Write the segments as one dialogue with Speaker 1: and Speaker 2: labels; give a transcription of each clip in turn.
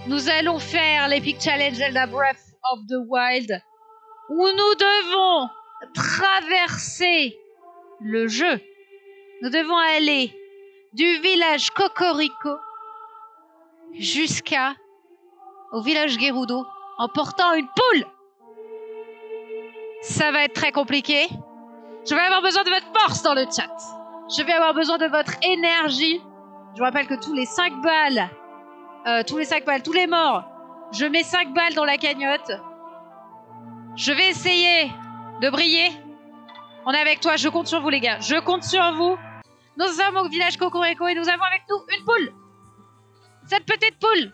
Speaker 1: Nous allons faire l'Epic Challenge Zelda Breath of the Wild, où nous devons traverser le jeu. Nous devons aller du village Cocorico au village Gerudo en portant une poule. Ça va être très compliqué. Je vais avoir besoin de votre force dans le chat. Je vais avoir besoin de votre énergie. Je vous rappelle que tous les 5 balles, tous les morts, je mets 5 balles dans la cagnotte. Je vais essayer de briller. On est avec toi, je compte sur vous les gars. Je compte sur vous. Nous sommes au village Cocorico et nous avons avec nous une poule. Cette petite poule.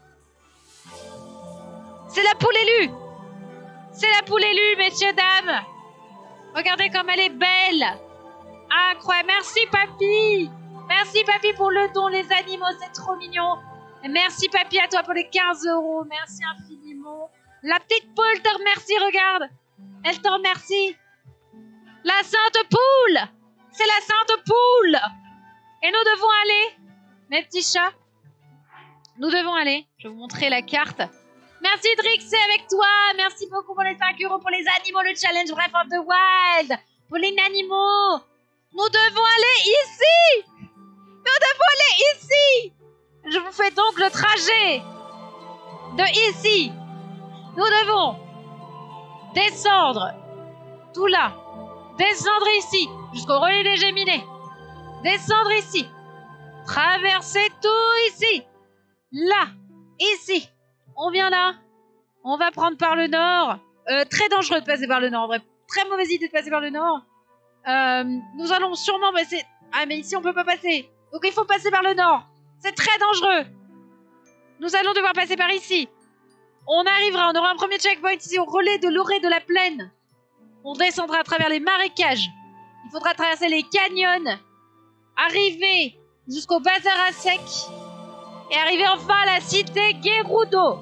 Speaker 1: C'est la poule élue. C'est la poule élue, messieurs, dames. Regardez comme elle est belle. Incroyable. Merci, papy. Merci, papy, pour le don, les animaux. C'est trop mignon. Et merci, papy, à toi pour les 15 €. Merci infiniment. La petite poule te remercie, regarde. Elle te remercie. La sainte poule. C'est la sainte poule. Et nous devons aller, mes petits chats. Nous devons aller. Je vais vous montrer la carte. Merci Drix, c'est avec toi. Merci beaucoup pour les 5 € pour les animaux, le challenge Breath of the Wild. Pour les animaux. Nous devons aller ici. Nous devons aller ici. Je vous fais donc le trajet de ici. Nous devons descendre tout là. Descendre ici jusqu'au relais des Géminés. Descendre ici. Traverser tout ici. Là. Ici. On vient là. On va prendre par le nord. Très dangereux de passer par le nord. En vrai, très mauvaise idée de passer par le nord. Nous allons sûrement passer... Ah, mais ici, on peut pas passer. Donc, il faut passer par le nord. C'est très dangereux. Nous allons devoir passer par ici. On arrivera. On aura un premier checkpoint ici au relais de l'orée de la plaine. On descendra à travers les marécages. Il faudra traverser les canyons. Arriver jusqu'au bazar à sec. Et arriver enfin à la cité Gerudo.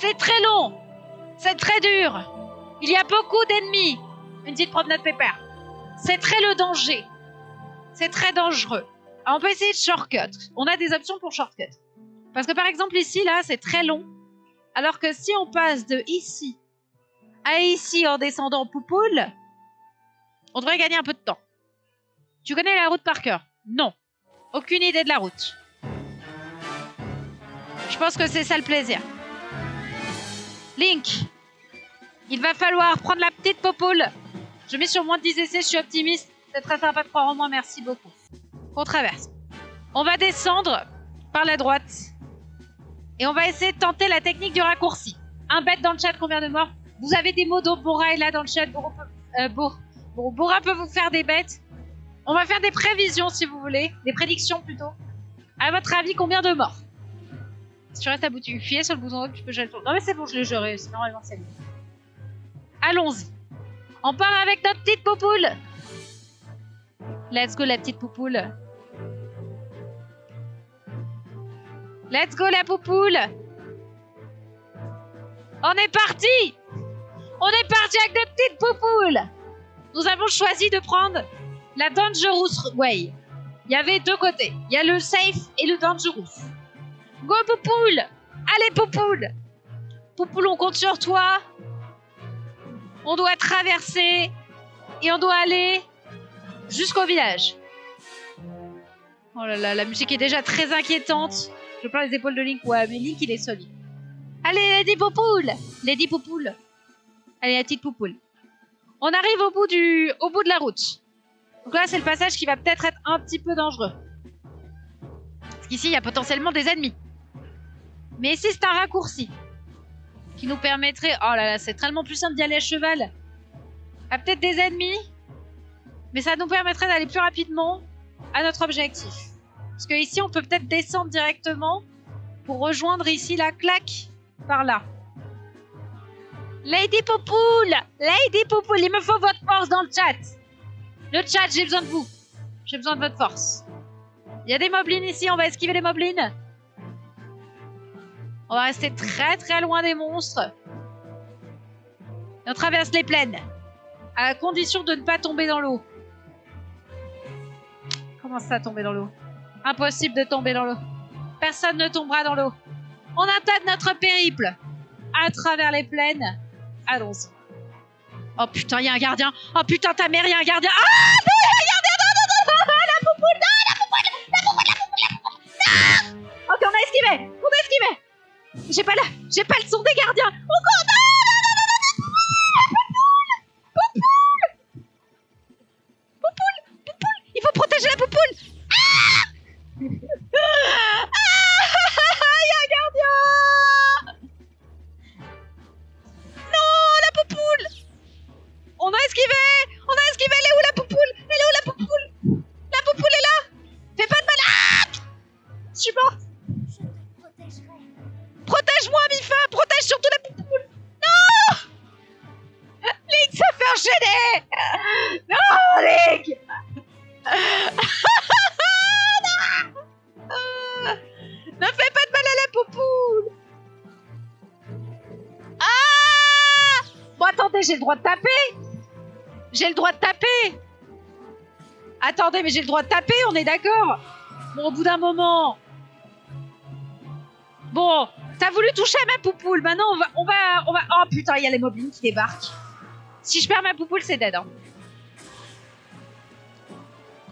Speaker 1: C'est très long. C'est très dur. Il y a beaucoup d'ennemis. Une petite promenade pépère. C'est très le danger. C'est très dangereux. Alors, on peut essayer de shortcut. On a des options pour shortcut. Parce que par exemple ici, là, c'est très long. Alors que si on passe de ici à ici en descendant Poupoule, on devrait gagner un peu de temps. Tu connais la route par cœur? Non. Aucune idée de la route. Je pense que c'est ça le plaisir. Link, il va falloir prendre la petite Poupoule. Je mets sur moins de 10 essais, je suis optimiste. C'est très sympa de croire en moi, merci beaucoup. On traverse. On va descendre par la droite. Et on va essayer de tenter la technique du raccourci. Un bête dans le chat, combien de morts? Vous avez des mots dont Bora est là dans le chat. Bora peut vous faire des bêtes. On va faire des prévisions si vous voulez. Des prédictions plutôt. À votre avis, combien de morts? Si tu restes à bout, tu fies sur le bouton haut, tu peux gérer le tour. Non mais c'est bon, je l'ai géré. C'est normalement c'est bon. Allons-y. On part avec notre petite Poupoule. Let's go la petite Poupoule. Let's go la Poupoule. On est parti. On est parti avec des petites Poupoules. Nous avons choisi de prendre la Dangerous Way. Il y avait 2 côtés. Il y a le safe et le dangerous. Go Poupoule. Allez Poupoule. Poupoule, on compte sur toi. On doit traverser et on doit aller jusqu'au village. Oh là là, la musique est déjà très inquiétante. Je plains les épaules de Link. Ouais, mais Link, il est solide. Allez, Lady Poupoule. Lady Poupoule. Allez, la petite Poupoule. On arrive au bout de la route. Donc là, c'est le passage qui va peut-être être un petit peu dangereux. Parce qu'ici, il y a potentiellement des ennemis. Mais ici, c'est un raccourci. Qui nous permettrait... Oh là là, c'est tellement plus simple d'y aller à cheval. Il y a peut-être des ennemis. Mais ça nous permettrait d'aller plus rapidement à notre objectif. Parce que ici, on peut peut-être descendre directement pour rejoindre ici la claque par là. Lady Poupoule! Lady Poupoule, il me faut votre force dans le chat. Le chat, j'ai besoin de vous. J'ai besoin de votre force. Il y a des moblins ici, on va esquiver les moblins. On va rester très très loin des monstres. Et on traverse les plaines. À condition de ne pas tomber dans l'eau. Comment ça, tomber dans l'eau? Impossible de tomber dans l'eau. Personne ne tombera dans l'eau. On entame notre périple à travers les plaines. Allons-y. Oh putain, il y a un gardien. Oh putain, ta mère, il y a un gardien. Ah non, il y a un gardien. Non, non, non, non, non, la poupoule, non, la poupoule, la poupoule, la poupoule, la poupoule. Non. Ok, on a esquivé. On a esquivé. J'ai pas le son des gardiens. Encore, non, non, non, non, non, poupoule, poupoule, poupoule, poupoule. Il faut protéger la poupoule. Ah, il y a un gardien. Non, la poupoule. On a esquivé. Elle est où la poupoule? Elle est où la poupoule? La poupoule est là. Fais pas de mal. Ah, je suis morte. Protège-moi, Mifa. Protège surtout la poupoule. Non, Link, ça fait enchaîner. Non, Link. Ne fais pas de mal à la poupoule. Ah! Bon, attendez, j'ai le droit de taper. Attendez, mais j'ai le droit de taper, on est d'accord? Bon, au bout d'un moment. Bon, t'as voulu toucher à ma poupoule. Maintenant, on va... Oh putain, il y a les moblins qui débarquent. Si je perds ma poupoule, c'est dead. Hein.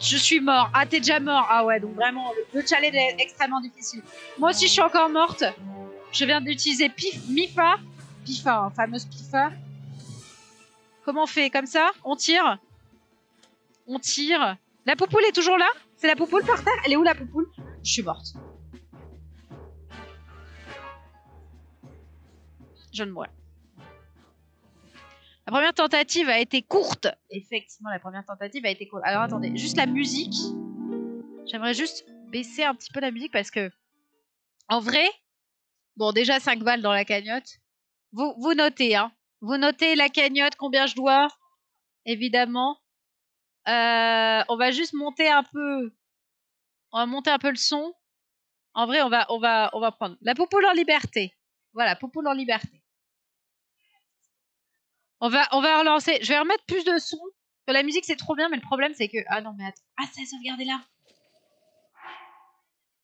Speaker 1: Je suis mort. Ah, t'es déjà mort. Ah ouais, donc vraiment, le challenge est extrêmement difficile. Moi aussi, je suis encore morte. Je viens d'utiliser Mifa. Pifa, hein, fameuse Pifa. Comment on fait? Comme ça? On tire. La poupoule est toujours là? C'est la poupoule par terre? Elle est où la poupoule? Je suis morte. Je ne mourrai. La première tentative a été courte. Effectivement, la première tentative a été courte. Alors attendez, juste la musique. J'aimerais juste baisser un petit peu la musique parce que, en vrai, bon, déjà 5 balles dans la cagnotte. Vous notez, hein. Vous notez la cagnotte, combien je dois, évidemment. On va juste monter un peu. On va monter un peu le son. En vrai, on va prendre la poupoule en liberté. Voilà, poupoule en liberté. On va relancer. Je vais remettre plus de son. La musique, c'est trop bien, mais le problème, c'est que... Ah non, mais attends. Ah, c'est sauvegardé là.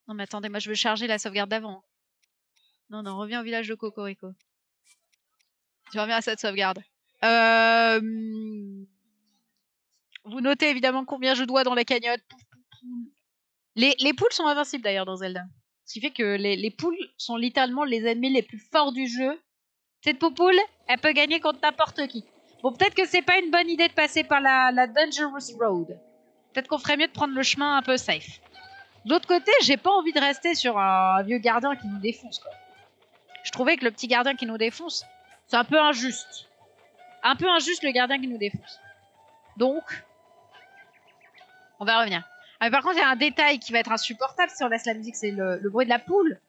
Speaker 1: Non, mais attendez, moi, je veux charger la sauvegarde d'avant. Non, reviens au village de Cocorico. Je reviens à cette sauvegarde. Vous notez évidemment combien je dois dans la cagnotte. Les poules sont invincibles, d'ailleurs, dans Zelda. Ce qui fait que les poules sont littéralement les ennemis les plus forts du jeu. Cette poupoule, elle peut gagner contre n'importe qui. Bon, peut-être que c'est pas une bonne idée de passer par la Dangerous Road. Peut-être qu'on ferait mieux de prendre le chemin un peu safe. D'autre côté, j'ai pas envie de rester sur un vieux gardien qui nous défonce, quoi. Je trouvais que le petit gardien qui nous défonce, c'est un peu injuste. Un peu injuste, le gardien qui nous défonce. Donc, on va revenir. Ah, mais par contre, il y a un détail qui va être insupportable si on laisse la musique, c'est le bruit de la poule.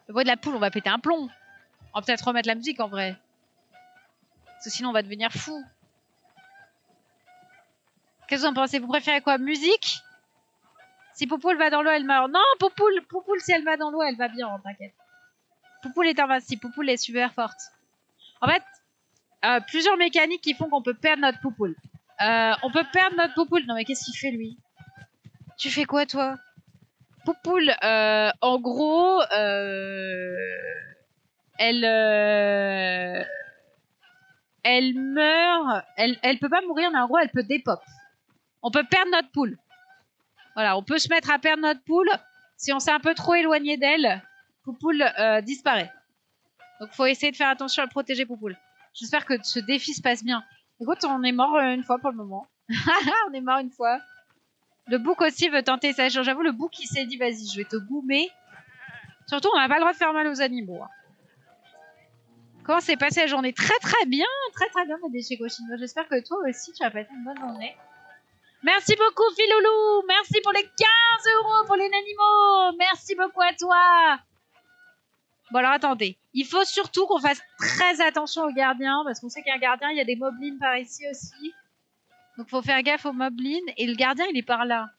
Speaker 1: Le bruit de la poule, on va péter un plomb. On va peut-être remettre la musique en vrai. Parce que sinon on va devenir fou. Qu'est-ce que vous en pensez? Vous préférez quoi? Musique? Si Poupoule va dans l'eau, elle meurt. Non, Poupoule, si elle va dans l'eau, elle va bien, t'inquiète. Poupoule est invincible, Poupoule est super forte. En fait, plusieurs mécaniques qui font qu'on peut perdre notre Poupoule. On peut perdre notre Poupoule. Non mais qu'est-ce qu'il fait lui? Tu fais quoi toi? Poupoule, en gros, elle meurt, elle peut pas mourir, mais en gros, elle peut dépop. On peut perdre notre poule. Voilà, on peut se mettre à perdre notre poule. Si on s'est un peu trop éloigné d'elle, Poupoule disparaît. Donc, faut essayer de faire attention à protéger Poupoule. J'espère que ce défi se passe bien. Écoute, on est mort une fois pour le moment. On est mort une fois. Le bouc aussi veut tenter ça. J'avoue, le bouc, il s'est dit, vas-y, je vais te goumer. Surtout, on n'a pas le droit de faire mal aux animaux. Hein. Comment s'est passée la journée? Très très bien, mes déchets Goshinno. J'espère que toi aussi tu as passé une bonne journée. Merci beaucoup Philoulou, merci pour les 15 € pour les animaux. Merci beaucoup à toi. Bon alors attendez, il faut surtout qu'on fasse très attention aux gardiens, parce qu'on sait qu'il y a un gardien, il y a des moblins par ici aussi. Donc faut faire gaffe aux moblins, et le gardien il est par là.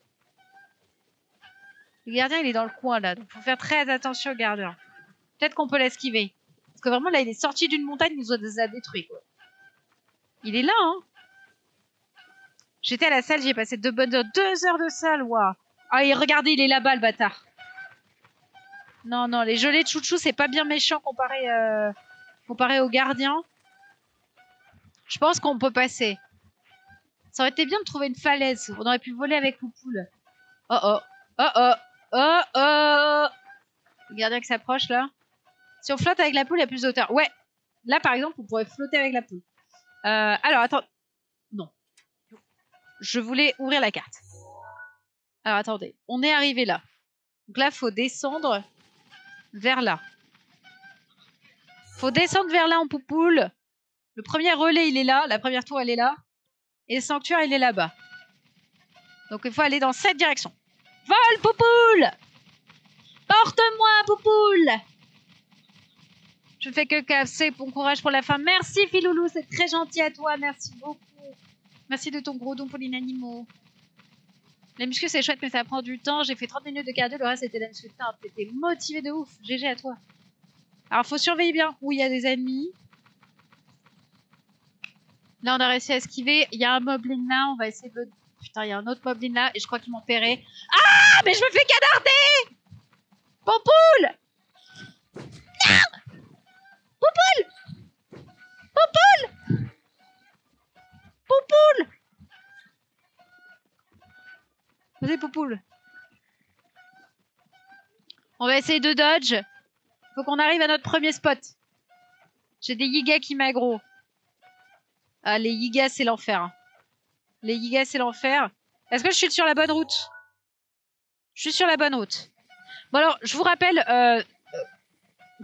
Speaker 1: Le gardien il est dans le coin là, donc faut faire très attention aux gardiens. Peut-être qu'on peut l'esquiver. Parce que vraiment, là, il est sorti d'une montagne, il nous a détruits, quoi. Il est là, hein. J'étais à la salle, j'y ai passé 2 bonnes heures. 2 heures de salle, waouh. Ah, et regardez, il est là-bas, le bâtard. Non, non, les gelées de chouchou, c'est pas bien méchant comparé aux gardiens. Je pense qu'on peut passer. Ça aurait été bien de trouver une falaise. On aurait pu voler avec Poupoule. Oh oh. Oh oh. Oh oh. Le gardien qui s'approche là. Si on flotte avec la poule, il y a plus de hauteur. Ouais. Là, par exemple, on pourrait flotter avec la poule. Alors, attends. Non. Je voulais ouvrir la carte. Alors, attendez. On est arrivé là. Donc là, faut descendre vers là. Faut descendre vers là en Poupoule. Le premier relais, il est là. La première tour, elle est là. Et le sanctuaire, il est là-bas. Donc, il faut aller dans cette direction. Vole, Poupoule! Porte-moi, Poupoule! Je ne fais que casser. Bon courage pour la fin. Merci, Filoulou. C'est très gentil à toi. Merci beaucoup. Merci de ton gros don pour l'inanimo. La muscu, c'est chouette, mais ça prend du temps. J'ai fait 30 minutes de cardio. Le reste, c'était la muscu. T'étais motivé de ouf. GG à toi. Alors, faut surveiller bien où il y a des ennemis. Là, on a réussi à esquiver. Il y a un moblin là. On va essayer de... Putain, il y a un autre moblin là. Et je crois qu'ils m'ont repéré. Ah, mais je me fais canarder! Poupoule! Non! Poupoule! Poupoule! Poupoule! Vas-y, Poupoule. On va essayer de dodge. Faut qu'on arrive à notre premier spot. J'ai des yigas qui m'aggro. Ah, les yigas, c'est l'enfer. Les yigas, c'est l'enfer. Est-ce que je suis sur la bonne route? Je suis sur la bonne route. Bon alors, je vous rappelle,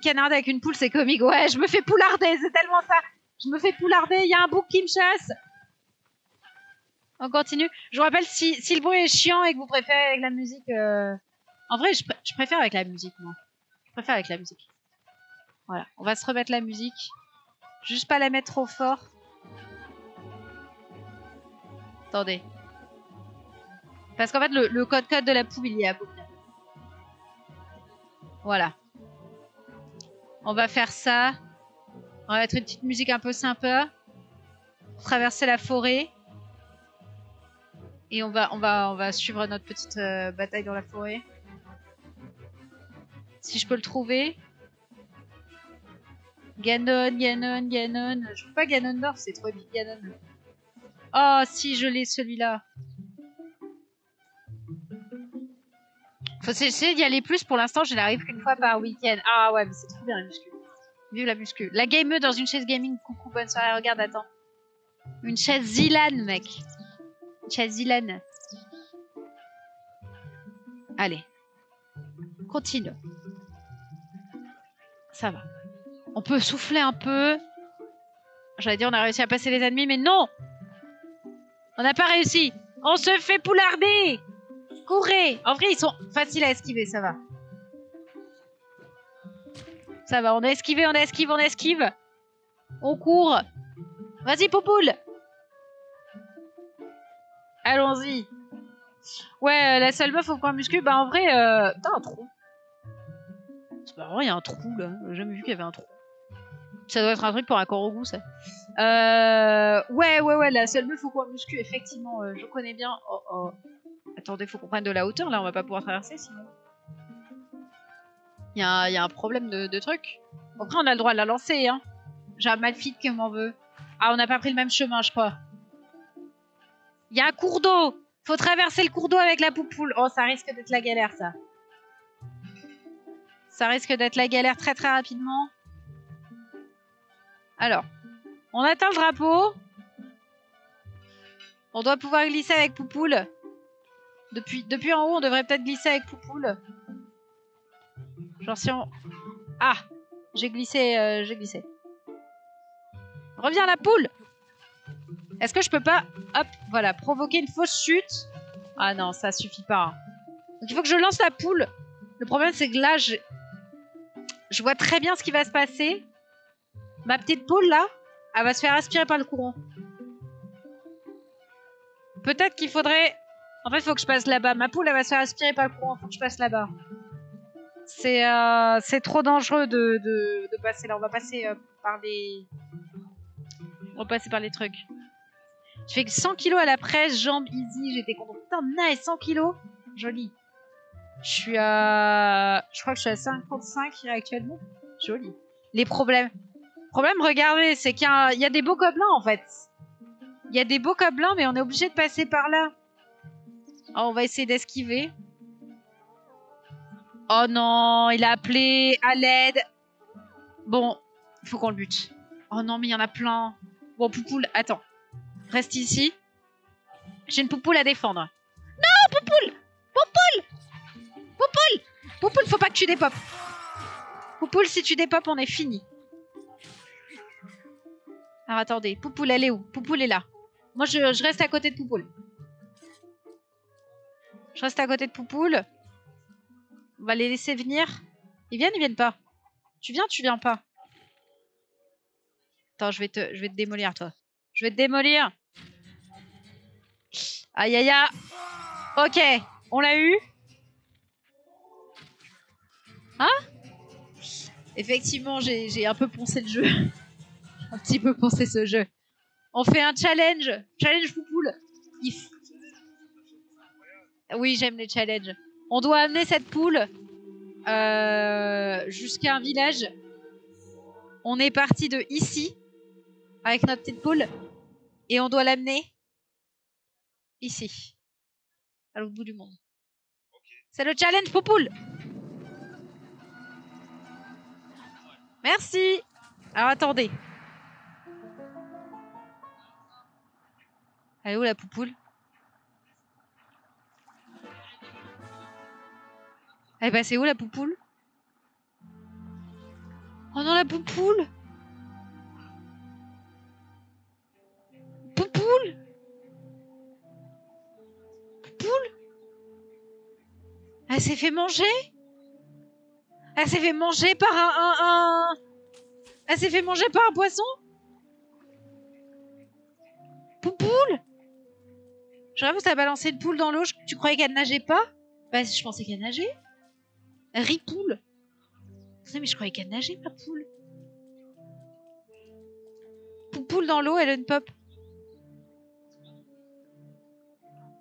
Speaker 1: canarder avec une poule, c'est comique. Ouais, je me fais poularder, c'est tellement ça. Je me fais poularder, il y a un bouc qui me chasse. On continue. Je vous rappelle, si le bruit est chiant et que vous préférez avec la musique... En vrai, je préfère avec la musique, moi. Je préfère avec la musique. Voilà, on va se remettre la musique. Juste pas la mettre trop fort. Attendez. Parce qu'en fait, le code de la poule, il y a beaucoup. Voilà. On va faire ça. On va mettre une petite musique un peu sympa. Traverser la forêt. Et on va suivre notre petite bataille dans la forêt. Si je peux le trouver. Ganon, Ganon, Ganon. Je veux pas Ganondorf, c'est trop vite Ganon. Oh, si, je l'ai celui-là. Faut essayer d'y aller plus. Pour l'instant, je n'arrive qu'une fois par week-end. Ah ouais, mais c'est trop bien la muscu. Vive la muscu. La game dans une chaise gaming. Coucou, bonne soirée. Regarde, attends. Une chaise Zilan, mec. Une chaise Zilan. Allez. Continue. Ça va. On peut souffler un peu. J'allais dire on a réussi à passer les ennemis, mais non! On n'a pas réussi. On se fait poularder. Courez. En vrai, ils sont faciles à esquiver, ça va. Ça va, on a esquivé, on esquive, on esquive. On court. Vas-y, Poupoule. Allons-y. Ouais, la seule meuf au coin muscu, bah en vrai, t'as un trou. C'est pas vrai, il y a un trou là. J'ai jamais vu qu'il y avait un trou. Ça doit être un truc pour un corps au goût, ça. Ouais, la seule meuf au coin muscu, effectivement, je connais bien. Oh. Attendez, faut qu'on prenne de la hauteur, là, on va pas pouvoir traverser, sinon. Il y a un problème de truc. Après, on a le droit de la lancer, hein. J'ai un Malphite qui m'en veut. Ah, on n'a pas pris le même chemin, je crois. Il y a un cours d'eau. Faut traverser le cours d'eau avec la Poupoule. Oh, ça risque d'être la galère, ça. Ça risque d'être la galère très très rapidement. Alors, on atteint le drapeau. On doit pouvoir glisser avec Poupoule. Depuis en haut, on devrait peut-être glisser avec Poupoule. Genre si on... Ah, j'ai glissé. Reviens la poule. Est-ce que je peux pas, hop, voilà, provoquer une fausse chute? Ah non, ça suffit pas. Hein. Donc il faut que je lance la poule. Le problème, c'est que là, je vois très bien ce qui va se passer. Ma petite poule, là, elle va se faire aspirer par le courant. Peut-être qu'il faudrait... En fait, il faut que je passe là-bas. Ma poule, elle va se faire aspirer par le courant. Il faut que je passe là-bas. C'est trop dangereux de passer là. On va passer par les... On va passer par les trucs. Je fais 100 kilos à la presse, jambes easy. J'étais content. Putain, nice, 100 kilos. Joli. Je crois que je suis à 55 actuellement. Joli. Les problèmes. Regardez, c'est qu'il y a des beaux gobelins en fait. Il y a des beaux gobelins, mais on est obligé de passer par là. Oh, on va essayer d'esquiver. Oh non, il a appelé à l'aide. Bon, il faut qu'on le bute. Oh non, mais il y en a plein. Bon, Poupoule, attends. Reste ici. J'ai une Poupoule à défendre. Non, Poupoule! Poupoule, faut pas que tu dépopes. Poupoule, si tu dépopes, on est fini. Alors attendez, Poupoule, elle est où? Poupoule est là. Moi, je reste à côté de Poupoule. Je reste à côté de Poupoule. On va les laisser venir. Ils viennent pas. Tu viens pas. Attends, je vais te démolir, toi. Je vais te démolir. Aïe, aïe, aïe. Ok, on l'a eu. Hein? Effectivement, j'ai un peu poncé le jeu. Un petit peu poncé ce jeu. On fait un challenge. Challenge Poupoule. Oui, j'aime les challenges. On doit amener cette poule jusqu'à un village. On est parti de ici avec notre petite poule et on doit l'amener ici, à l'autre bout du monde. C'est le challenge Poupoule. Merci. Alors attendez. Elle est où la Poupoule? Elle est passée où la Poupoule? Oh non, la Poupoule! Poupoule! Poupoule! Elle s'est fait manger? Elle s'est fait manger par Elle s'est fait manger par un poisson? Poupoule! J'aurais vu, t'as balancé une poule dans l'eau, tu croyais qu'elle nageait pas? Bah, je pensais qu'elle nageait. Ripoule! Mais je croyais qu'elle nageait, ma poule. Poupoule dans l'eau, elle a une pop.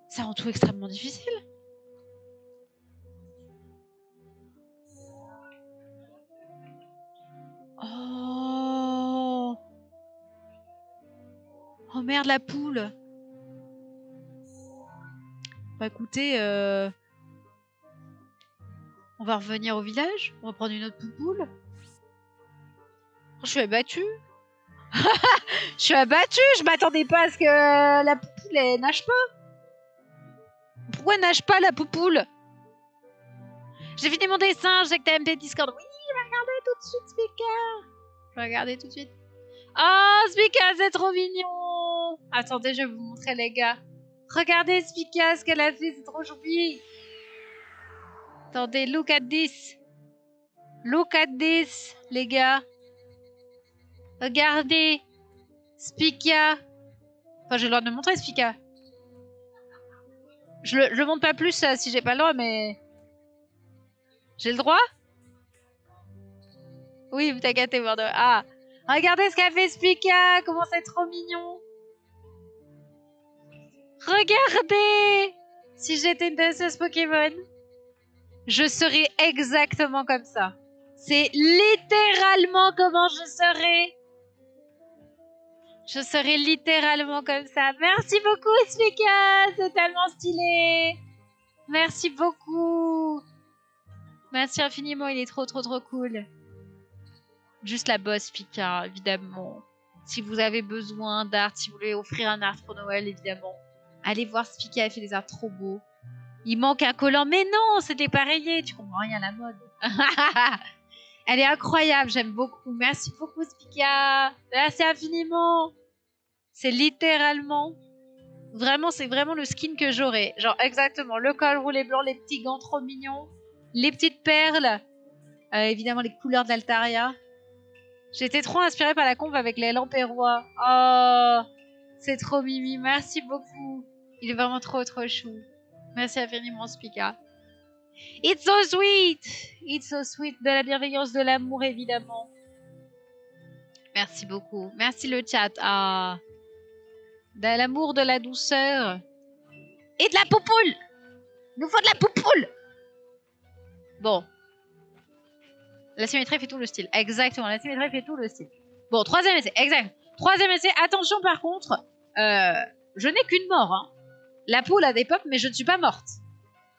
Speaker 1: Ça rend tout extrêmement difficile. Oh! Oh merde, la poule! Bah écoutez, on va revenir au village. On va prendre une autre Poupoule. Je suis abattue. Je suis abattue. Je m'attendais pas à ce que la Poupoule elle nage pas. Pourquoi elle nage pas la Poupoule? J'ai fini mon dessin. Je sais que t'as MT Discord. Oui, je vais regarder tout de suite, Speaker. Je vais regarder tout de suite. Oh, Speaker, c'est trop mignon. Attendez, je vais vous montrer, les gars. Regardez Speaker, ce qu'elle a fait. C'est trop choupi. Attendez, look at this. Look at this, les gars. Regardez. Spica. Enfin, j'ai le droit de le montrer, Spica. Je le montre pas plus si j'ai pas le droit, mais... J'ai le droit? Oui, t'as gâté, Bordeaux. Ah. Regardez ce qu'a fait Spica. Comment c'est trop mignon. Regardez. Si j'étais une danseuse Pokémon, je serais exactement comme ça. C'est littéralement comment je serais. Je serais littéralement comme ça. Merci beaucoup, Spica. C'est tellement stylé. Merci beaucoup. Merci infiniment. Il est trop cool. Juste la boss, Spica, évidemment. Si vous avez besoin d'art, si vous voulez offrir un art pour Noël, évidemment. Allez voir Spica, elle fait des arts trop beaux. Il manque un collant. Mais non, c'est dépareillé. Tu comprends rien à la mode. Elle est incroyable. J'aime beaucoup. Merci beaucoup, Spica. Merci infiniment. C'est littéralement... Vraiment, c'est vraiment le skin que j'aurais. Genre, exactement. Le col roulé blanc, les petits gants trop mignons. Les petites perles. Évidemment, les couleurs de l'Altaria. J'étais trop inspirée par la conve avec les lampérois. Oh, c'est trop mimi. Merci beaucoup. Il est vraiment trop chou. Merci infiniment, Spica. It's so sweet. It's so sweet. De la bienveillance, de l'amour, évidemment. Merci beaucoup. Merci le chat. Ah. De l'amour, de la douceur. Et de la poupoule. Il nous faut de la poupoule. Bon. La symétrie fait tout le style. Exactement, la symétrie fait tout le style. Bon, troisième essai, exact. Troisième essai, attention par contre, je n'ai qu'une mort. Hein. La poule a des pop, mais je ne suis pas morte.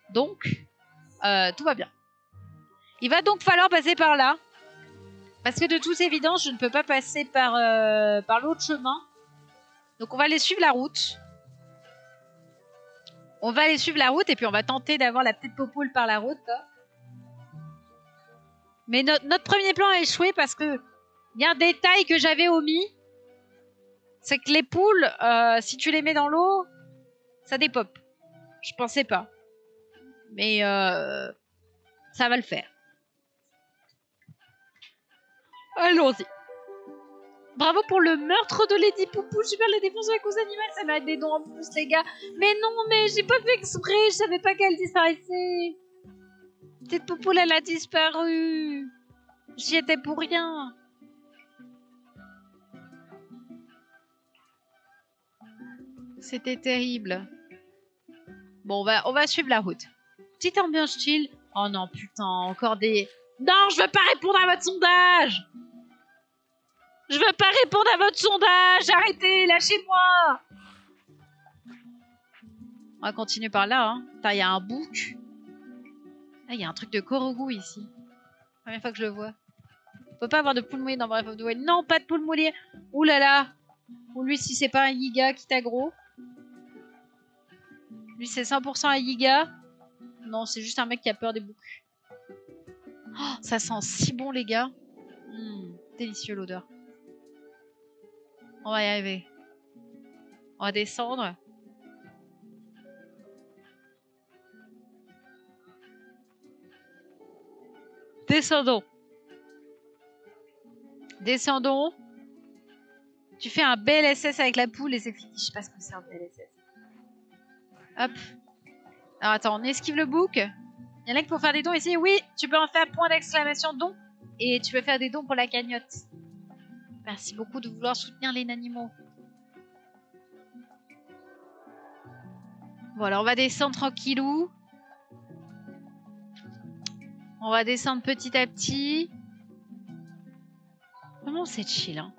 Speaker 1: Donc, tout va bien. Il va donc falloir passer par là. Parce que de toute évidence, je ne peux pas passer par l'autre chemin. Donc on va aller suivre la route. On va aller suivre la route et puis on va tenter d'avoir la petite popoule par la route. Là. Mais notre premier plan a échoué parce que il y a un détail que j'avais omis. C'est que les poules, si tu les mets dans l'eau, ça dépop. Je pensais pas. Mais ça va le faire. Allons-y. Bravo pour le meurtre de Lady Poupou. Super la défense de la cause animale. Ça mérite des dons en plus, les gars. Mais non, mais j'ai pas fait exprès. Je savais pas qu'elle disparaissait. Petite Poupoule, elle a disparu. J'y étais pour rien. C'était terrible. Bon, on va suivre la route. Petite ambiance chill. Oh non, putain, encore des... Non, je veux pas répondre à votre sondage. Je veux pas répondre à votre sondage. Arrêtez, lâchez-moi. On va continuer par là. Hein. Il y a un bouc. Ah, il y a un truc de Korogu ici. Première fois que je le vois. On peut pas avoir de poule mouillée dans Breath of the Wild. Non, pas de poule mouillée. Ouh là là. Ou lui, si c'est pas un Yiga qui t'aggro. Lui, c'est 100% un Yiga. Non, c'est juste un mec qui a peur des boucs. Oh, ça sent si bon, les gars. Délicieux l'odeur. On va y arriver. On va descendre. Descendons. Descendons. Tu fais un BLSS avec la poule et c'est fini. Je sais pas ce que c'est un BLSS. Hop. Alors attends, on esquive le bouc. Il y en a qui pour faire des dons ici. Oui, tu peux en faire point d'exclamation don. Et tu peux faire des dons pour la cagnotte. Merci beaucoup de vouloir soutenir les animaux. Voilà, on va descendre tranquillou. On va descendre petit à petit. Vraiment, c'est chill. Hein.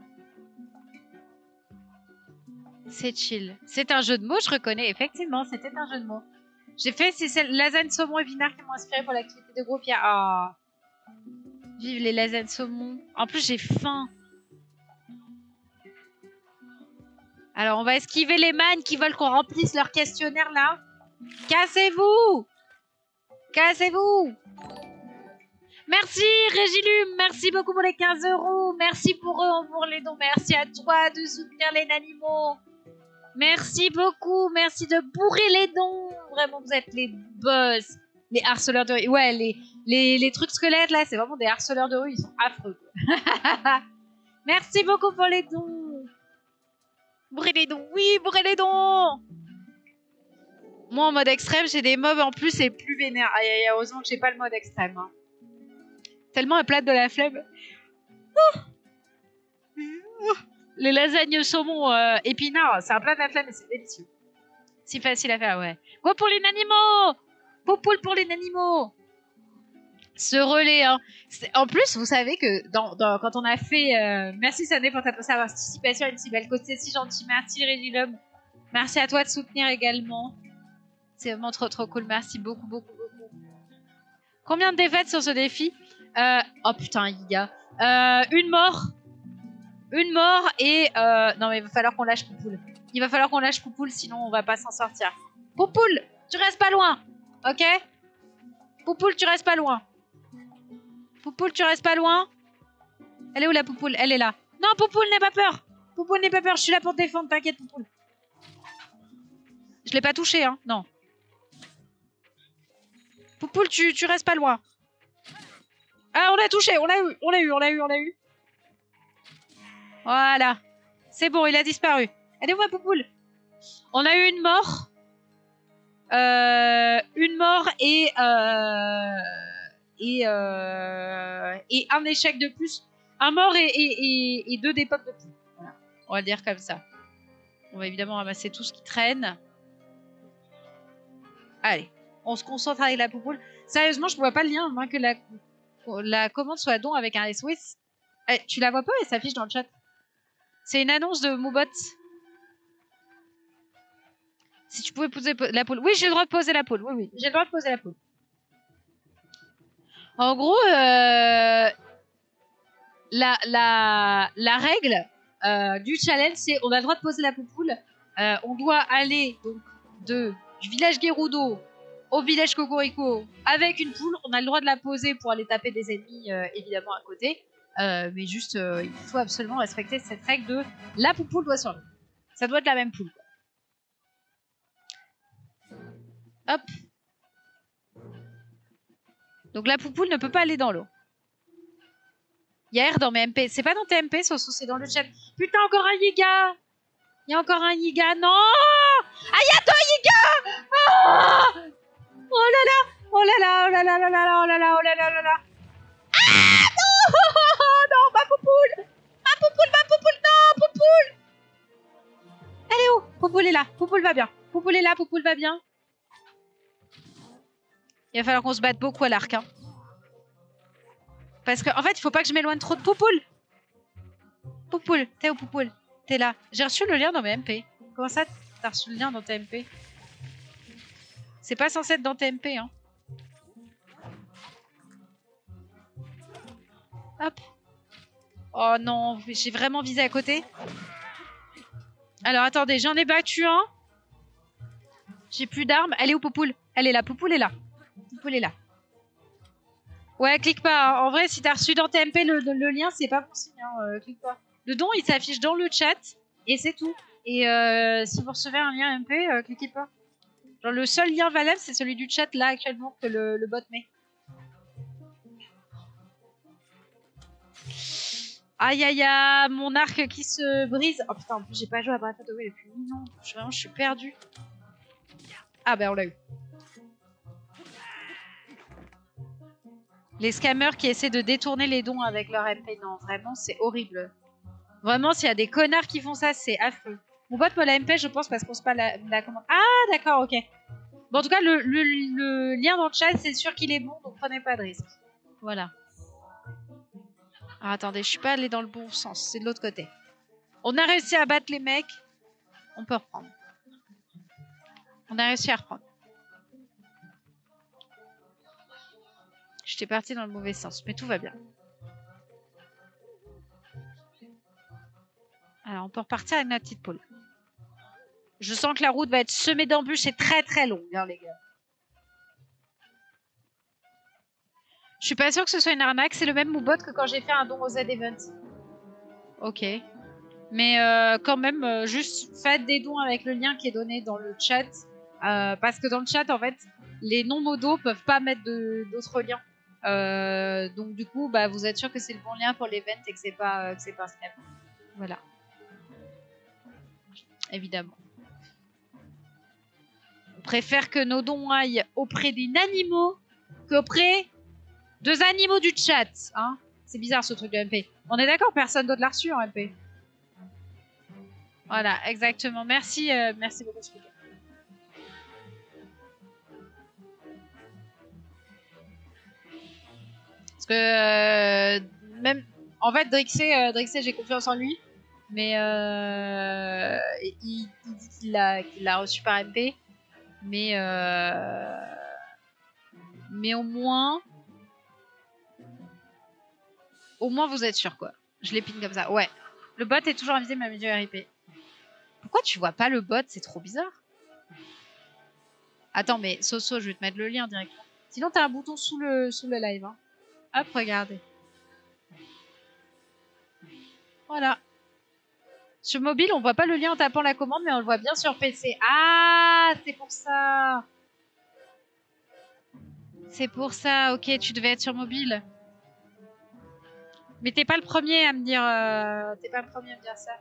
Speaker 1: C'est chill. C'est un jeu de mots, je reconnais. Effectivement, c'était un jeu de mots. J'ai fait, c'est lasagne, saumon et vinard qui m'ont inspiré pour l'activité de groupe. Ah, vive les lasagnes saumon. En plus, j'ai faim. Alors, on va esquiver les mannes qui veulent qu'on remplisse leur questionnaire là. Cassez-vous! Cassez-vous! Merci Régilume, merci beaucoup pour les 15 €. Merci pour eux, pour les dons. Merci à toi de soutenir les animaux. Merci beaucoup, merci de bourrer les dons. Vraiment, vous êtes les boss. Les harceleurs de rue. Ouais, les trucs squelettes là, c'est vraiment des harceleurs de rue, ils sont affreux. Merci beaucoup pour les dons. Bourrez les dons, oui, bourrez les dons. Moi en mode extrême, j'ai des mobs en plus, c'est plus vénère. Aïe, aïe, heureusement que j'ai pas le mode extrême. Hein. Tellement un plat de la flemme. Oh. Les lasagnes saumon épinards, c'est un plat de la flemme et c'est délicieux. Si facile à faire, ouais. Go pour les animaux! Popoule pour les animaux! Ce relais, hein. En plus, vous savez que quand on a fait... merci Sané pour ta participation à une si belle cause. C'est si gentil. Merci Régilum. Merci à toi de soutenir également. C'est vraiment trop trop cool. Merci beaucoup, beaucoup, beaucoup. Combien de défaites sur ce défi? Oh putain, Yiga. Une mort. Une mort et... non mais il va falloir qu'on lâche Poupoule. Il va falloir qu'on lâche Poupoule, sinon on va pas s'en sortir. Poupoule, tu restes pas loin. Ok? Poupoule, tu restes pas loin. Poupoule, tu restes pas loin. Elle est où la Poupoule? Elle est là. Non, Poupoule, n'aie pas peur. Poupoule, n'aie pas peur. Je suis là pour te défendre. T'inquiète, Poupoule. Je l'ai pas touché, hein. Non. Poupoule, tu restes pas loin. Ah, on l'a touché. On l'a eu. On l'a eu. On l'a eu. On l'a eu. Voilà. C'est bon, il a disparu. Elle est où ma Poupoule? On a eu une mort. Une mort et un échec de plus. Un mort et deux dépop de plus. Voilà. On va le dire comme ça. On va évidemment ramasser tout ce qui traîne. Allez, on se concentre avec la Poupoule. Sérieusement, je ne vois pas le lien, moins que la commande soit don avec un SOS. Eh, tu la vois pas, elle s'affiche dans le chat. C'est une annonce de Moobot. Si tu pouvais poser la poule. Oui, j'ai le droit de poser la poule. Oui, j'ai le droit de poser la poule. En gros, la règle du challenge, c'est on a le droit de poser la poupoule. On doit aller donc du village Gerudo au village Cocorico avec une poule. On a le droit de la poser pour aller taper des ennemis, évidemment, à côté. Mais juste, il faut absolument respecter cette règle de la poupoule doit survivre. Ça doit être la même poule. Hop. Donc la poupoule ne peut pas aller dans l'eau. Il y a R dans mes MP. C'est pas dans tes MP, Soso, c'est dans le chat. Putain, encore un Yiga. Il y a encore un Yiga. Non. Ah, il y a deux Yiga. Oh là là. Oh là là, oh là là, oh là là, oh là là, oh là là, oh là là. Ah non. Non, ma poupoule. Ma poupoule, non, poupoule. Elle est où? Poupoule est là. Poupoule va bien. Poupoule est là, poupoule va bien. Il va falloir qu'on se batte beaucoup à l'arc, hein. Parce qu'en fait, il faut pas que je m'éloigne trop de Poupoule. Poupoule, t'es où Poupoule? T'es là. J'ai reçu le lien dans mes MP. Comment ça, t'as reçu le lien dans tes MP? C'est pas censé être dans tes MP, hein. Hop. Oh non, j'ai vraiment visé à côté. Alors attendez, j'en ai battu un. J'ai plus d'armes. Elle est où Poupoule? Elle est là, Poupoule est là. Poupoule est là. Ouais, clique pas. Hein. En vrai, si t'as reçu dans TMP le lien, c'est pas bon signe. Hein. Clique pas. Le don, il s'affiche dans le chat et c'est tout. Et si vous recevez un lien MP, cliquez pas. Genre, le seul lien valable, c'est celui du chat là actuellement que le bot met. Aïe aïe aïe, mon arc qui se brise. Oh putain, en plus j'ai pas joué à Breath of the Wild depuis 1000 ans. Je suis perdue. Ah ben on l'a eu. Les scammers qui essaient de détourner les dons avec leur MP, non, vraiment, c'est horrible. Vraiment, s'il y a des connards qui font ça, c'est affreux. Mon bot me la MP, je pense, parce qu'on se pas la commande. Ah, d'accord, ok. Bon, en tout cas, le lien dans le chat, c'est sûr qu'il est bon, donc prenez pas de risque. Voilà. Ah, attendez, je suis pas allée dans le bon sens, c'est de l'autre côté. On a réussi à battre les mecs. On peut reprendre. On a réussi à reprendre. J'étais partie dans le mauvais sens, mais tout va bien. Alors, on peut repartir avec notre petite poule. Je sens que la route va être semée d'embûches et très très longue, hein, les gars. Je suis pas sûre que ce soit une arnaque. C'est le même Moobot que quand j'ai fait un don au Z-Event. Ok. Mais quand même, juste faites des dons avec le lien qui est donné dans le chat. Parce que dans le chat, en fait, les non-modos peuvent pas mettre d'autres liens. Donc du coup, bah, vous êtes sûr que c'est le bon lien pour l'event et que c'est pas un scam. Voilà. Évidemment. On préfère que nos dons aillent auprès des animaux qu'auprès des animaux du chat. Hein, c'est bizarre ce truc de MP. On est d'accord, personne d'autre l'a reçu en MP. Voilà, exactement. Merci, merci beaucoup. Parce que même, en fait, Drixé, j'ai confiance en lui, mais il dit qu'il l'a reçu par MP, mais au moins vous êtes sûr quoi. Je l'épine comme ça. Ouais. Le bot est toujours invisible à mes yeux RIP. Pourquoi tu vois pas le bot? C'est trop bizarre. Attends, mais Soso, je vais te mettre le lien directement. Sinon, t'as un bouton sous le live. Hein. Hop, regardez. Voilà. Sur mobile, on voit pas le lien en tapant la commande, mais on le voit bien sur PC. Ah, c'est pour ça. C'est pour ça. Ok, tu devais être sur mobile. Mais t'es pas le premier à me dire. T'es pas le premier à me dire ça.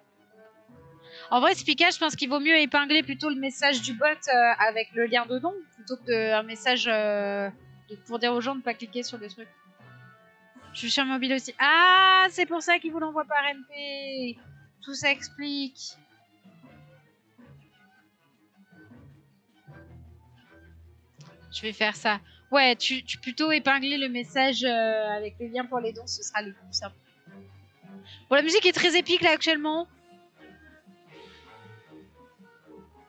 Speaker 1: En vrai, Spica, je pense qu'il vaut mieux épingler plutôt le message du bot avec le lien de don plutôt que un message pour dire aux gens de ne pas cliquer sur le truc. Je suis sur mobile aussi. Ah, c'est pour ça qu'il vous l'envoie par MP. Tout s'explique. Je vais faire ça. Ouais, tu plutôt épingler le message avec les liens pour les dons, ce sera le plus simple. Bon, la musique est très épique là actuellement.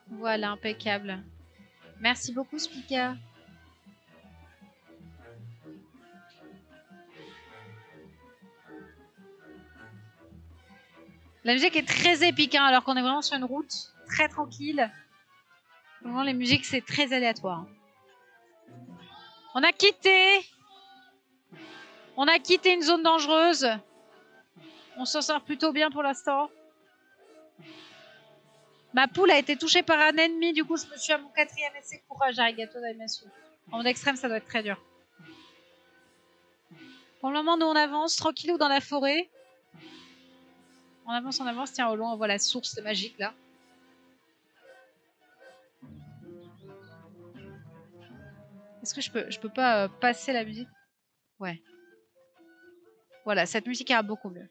Speaker 1: Voilà, impeccable. Merci beaucoup, Spica. La musique est très épique, hein, alors qu'on est vraiment sur une route très tranquille. Vraiment, les musiques, c'est très aléatoire. On a quitté une zone dangereuse. On s'en sort plutôt bien pour l'instant. Ma poule a été touchée par un ennemi, du coup je me suis à mon 4e essai. Courage, Arigato Daimasu. En mode extrême, ça doit être très dur. Pour le moment, nous on avance tranquillou dans la forêt. On avance, tiens, au loin on voit la source magique là. Est-ce que je peux pas passer la musique? Ouais. Voilà, cette musique ira beaucoup mieux.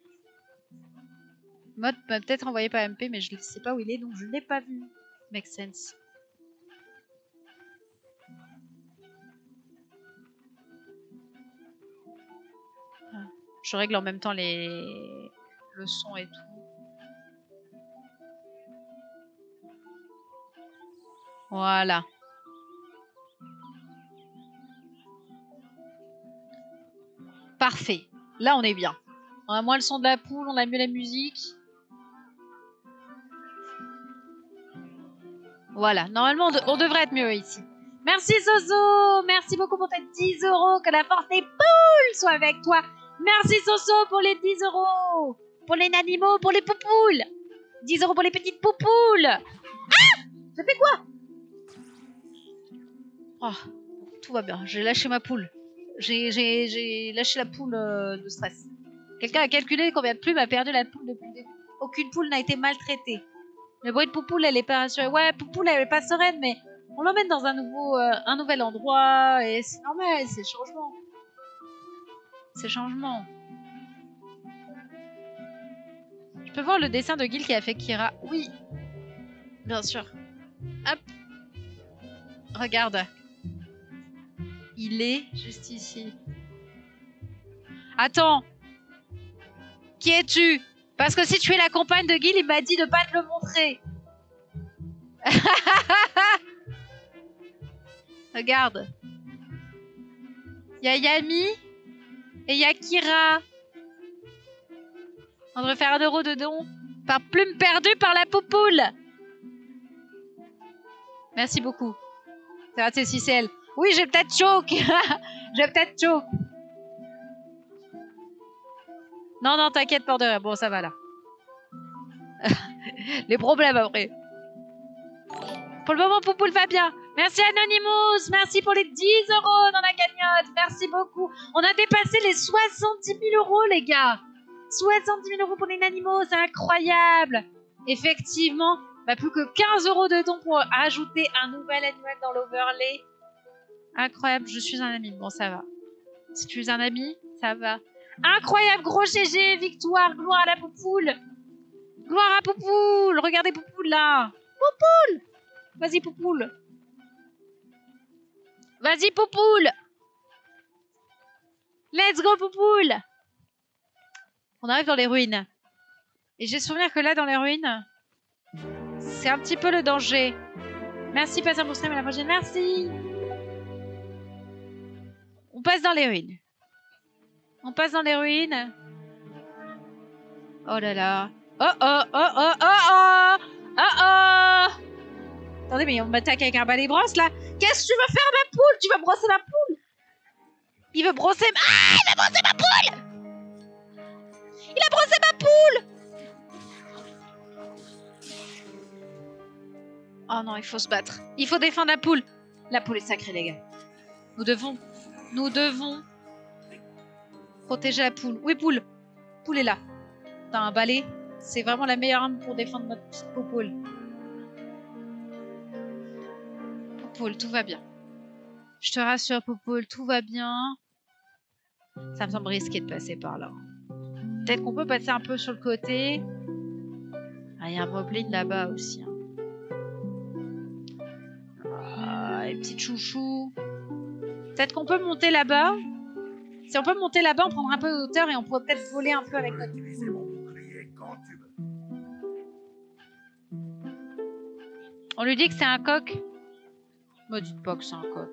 Speaker 1: Mode m'a peut-être envoyé par MP, mais je ne sais pas où il est, donc je ne l'ai pas vu. Make sense. Je règle en même temps le son et tout. Voilà. Parfait. Là, on est bien. On a moins le son de la poule, on a mieux la musique. Voilà. Normalement, on devrait être mieux ici. Merci Soso. Merci beaucoup pour tes 10 €. Que la force des poules soit avec toi. Merci Soso pour les 10 €. Pour les animaux, pour les poupoules. 10 € pour les petites poupoules. Ah! Ça fait quoi? Oh, tout va bien. J'ai lâché ma poule. J'ai lâché la poule de stress. Quelqu'un a calculé combien de plumes a perdu la poule depuis le début. Aucune poule n'a été maltraitée. Le bruit de Poupoule, elle est pas rassurée. Ouais, Poupoule, elle est pas sereine, mais on l'emmène dans un nouvel endroit et c'est normal, c'est changement. C'est changement. Je peux voir le dessin de Gil qui a fait Kira. Oui, bien sûr. Hop. Regarde. Il est juste ici. Attends. Qui es-tu? Parce que si tu es la compagne de Gil, il m'a dit de pas te le montrer. Regarde. Il y a Yami et il y a Kira. On devrait faire 1 € de don par plume perdue par la Poupoule. Merci beaucoup. C'est raté si c'est elle. Oui, j'ai peut-être choke. J'ai peut-être choke. Non, non, t'inquiète, pas de rien. Bon, ça va là. Les problèmes après. Pour le moment, Poupoule va bien. Merci Anonymous. Merci pour les 10 € dans la cagnotte. Merci beaucoup. On a dépassé les 70 000 €, les gars. 70 000 € pour les animaux, c'est incroyable. Effectivement, bah, plus que 15 € de dons pour ajouter un nouvel animal dans l'overlay. Incroyable, je suis un ami. Bon, ça va. Si tu es un ami, ça va. Incroyable, gros GG, victoire, gloire à la Poupoule. Gloire à Poupoule. Regardez Poupoule là. Poupoule. Vas-y Poupoule. Vas-y Poupoule. Let's go Poupoule. On arrive dans les ruines. Et j'ai souvenir que là, dans les ruines, c'est un petit peu le danger. Merci, passe un bon stream à la prochaine. Merci. On passe dans les ruines. On passe dans les ruines. Oh là là. Oh oh oh oh oh oh. Oh oh. Attendez, mais on m'attaque avec un balai brosse là. Qu'est-ce que tu veux faire, ma poule? Tu vas brosser ma poule? Il veut brosser ma... Ah, il veut brosser ma poule! Il a brossé ma poule! Oh non, il faut se battre. Il faut défendre la poule. La poule est sacrée, les gars. Nous devons protéger la poule. Oui, poule. Poule est là. T'as un balai. C'est vraiment la meilleure arme pour défendre notre petite poule. Poule, tout va bien. Je te rassure, Poupoule, tout va bien. Ça me semble risqué de passer par là. Peut-être qu'on peut passer un peu sur le côté. Ah, il y a un moblin là-bas aussi. Hein. Ah, les petits chouchous. Peut-être qu'on peut monter là-bas. Si on peut monter là-bas, on prendra un peu de hauteur et on pourrait peut-être voler un peu avec notre poule. On lui dit que c'est un coq. Me dites pas que c'est un coq.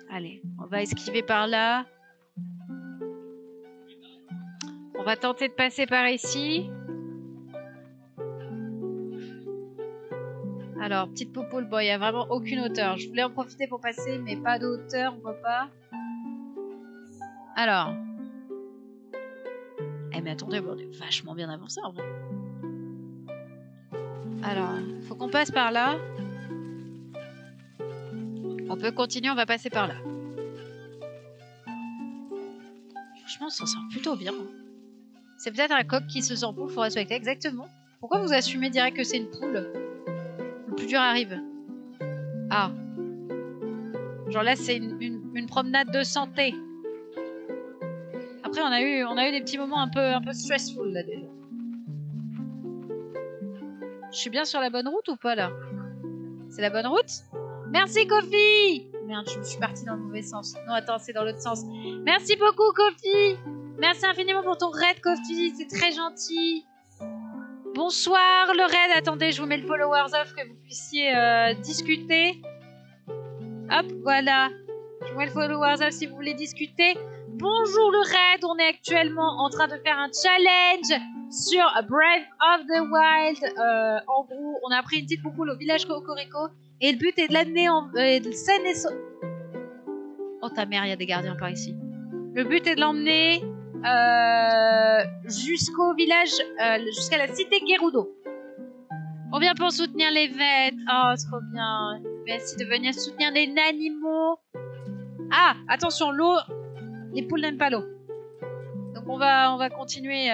Speaker 1: Allez, on va esquiver par là. On va tenter de passer par ici. Alors, petite popoule, bon, il n'y a vraiment aucune hauteur. Je voulais en profiter pour passer, mais pas de hauteur, on peut pas. Alors. Eh mais attendez, bon, on est vachement bien avancé en vrai. Alors, il faut qu'on passe par là. On peut continuer, on va passer par là. Franchement, on s'en sort plutôt bien. C'est peut-être un coq qui se sent poule, faut respecter. Exactement. Pourquoi vous assumez direct que c'est une poule? Le plus dur arrive. Ah. Genre là, c'est une promenade de santé. Après, on a eu des petits moments un peu stressful là déjà. Je suis bien sur la bonne route ou pas là? C'est la bonne route? Merci Kofi! Merde, je suis partie dans le mauvais sens. Non, attends, c'est dans l'autre sens. Merci beaucoup Kofi! Merci infiniment pour ton raid Kofi, c'est très gentil. Bonsoir le raid, attendez, je vous mets le followers off que vous puissiez discuter. Hop, voilà. Je vous mets le followers off si vous voulez discuter. Bonjour le raid, on est actuellement en train de faire un challenge sur Breath of the Wild. En gros, on a pris une petite poule au village Cocorico et le but est de l'amener de scène et oh ta mère, il y a des gardiens par ici. Le but est de l'emmener jusqu'au village, jusqu'à la cité Gerudo. On vient pour soutenir les vêtes. Oh, trop bien. Merci de venir soutenir les animaux. Ah, attention, l'eau. Les poules n'aiment pas l'eau. Donc on va continuer.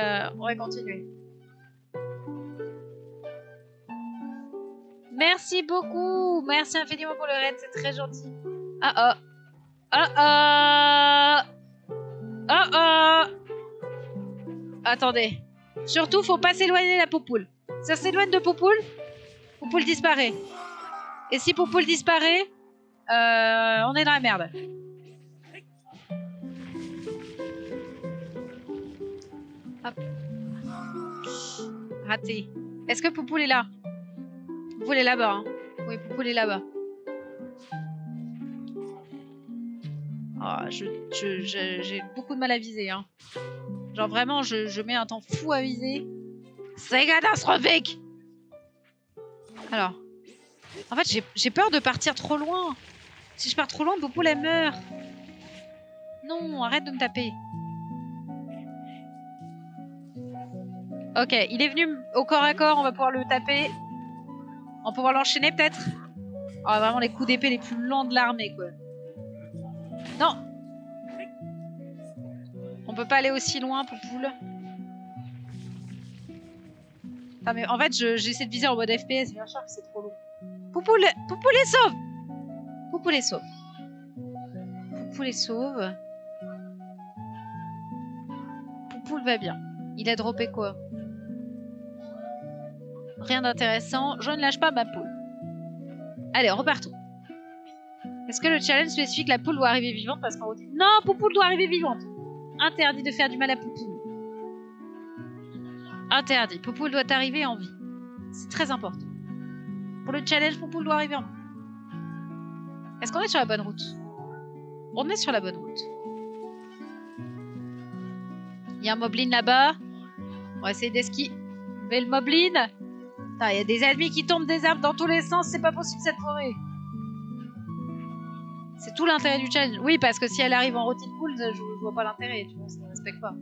Speaker 1: Merci beaucoup. Merci infiniment pour le raid, c'est très gentil. Ah oh. Ah oh. Ah oh. Attendez. Surtout, faut pas s'éloigner de la poupoule. Ça s'éloigne de poupoule, poupoule disparaît. Et si poupoule disparaît, on est dans la merde. Hop. Raté. Est-ce que poupoule est là? Poupoule est là-bas. Hein. Oui, poupoule est là-bas. Oh, j'ai beaucoup de mal à viser. Hein. Genre vraiment, je mets un temps fou à viser. C'est catastrophique. Alors. En fait, j'ai peur de partir trop loin. Si je pars trop loin, poupoule elle meurt. Non, arrête de me taper. Ok, il est venu au corps à corps, on va pouvoir le taper. On va pouvoir l'enchaîner peut-être. Oh, vraiment les coups d'épée les plus lents de l'armée, quoi. Non. On peut pas aller aussi loin, poupoule. Enfin, mais en fait, j'essaie de viser en mode FPS, bien sûr que c'est trop long. Poupoule est sauve. Poupoule est sauve. Poupoule est sauve. Poupoule va bien. Il a droppé quoi? Rien d'intéressant. Je ne lâche pas ma poule. Allez, repartons. Est-ce que le challenge spécifie que la poule doit arriver vivante? Parce qu'on dit non, poupoule doit arriver vivante. Interdit de faire du mal à poupoule. Interdit. Poupoule doit arriver en vie. C'est très important. Pour le challenge, poupoule doit arriver en vie. Est-ce qu'on est sur la bonne route? On est sur la bonne route. Il y a un moblin là-bas. On va essayer d'esquiver le moblin. Il y a des ennemis qui tombent des arbres dans tous les sens. C'est pas possible cette forêt. C'est tout l'intérêt du challenge. Oui, parce que si elle arrive en rôti de poule, je vois pas l'intérêt. Tu vois, ça ne respecte pas.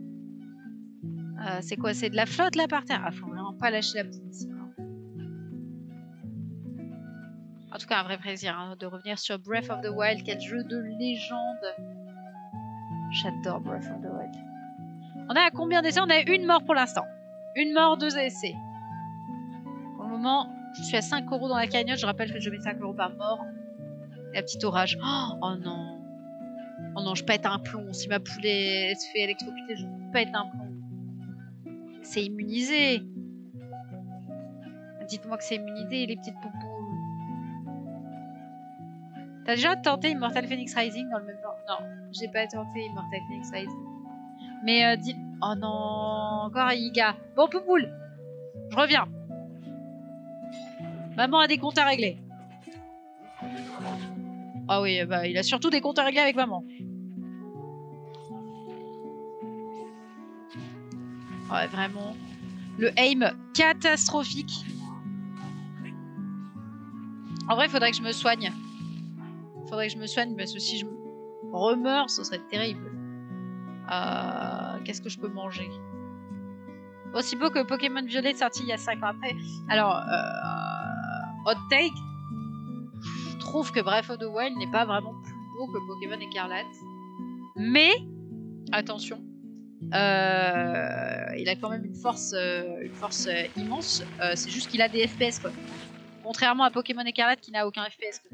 Speaker 1: C'est quoi? C'est de la flotte là par terre? Ah, faut vraiment pas lâcher la petite ici. En tout cas, un vrai plaisir hein, de revenir sur Breath of the Wild. Quel jeu de légende. J'adore Breath of the Wild. On a à combien d'essais? On a une mort pour l'instant. Une mort, 2 essais. Pour le moment, je suis à 5 € dans la cagnotte. Je rappelle que je mets 5 € par mort. Et la petite orage. Oh non. Oh non, je pète un plomb. Si ma poulet se fait électrocuter, je pète un plomb. C'est immunisé. Dites-moi que c'est immunisé, les petites poupous. T'as déjà tenté Immortal Phoenix Rising dans le même genre? Non, j'ai pas tenté Immortal Phoenix Rising. Mais dis... Oh non, encore Iga. Bon, Poupoule, je reviens. Maman a des comptes à régler. Ah oui, bah il a surtout des comptes à régler avec maman. Ouais, vraiment. Le aim catastrophique. En vrai, il faudrait que je me soigne. Faudrait que je me soigne parce que si je remeurs, ce serait terrible. Qu'est-ce que je peux manger? Aussi beau que Pokémon Violet sorti il y a 5 ans après. Alors, hot take. Je trouve que Breath of the Wild n'est pas vraiment plus beau que Pokémon Écarlate. Mais, attention, il a quand même une force immense. C'est juste qu'il a des FPS, quoi. Contrairement à Pokémon Écarlate qui n'a aucun FPS. Quoi.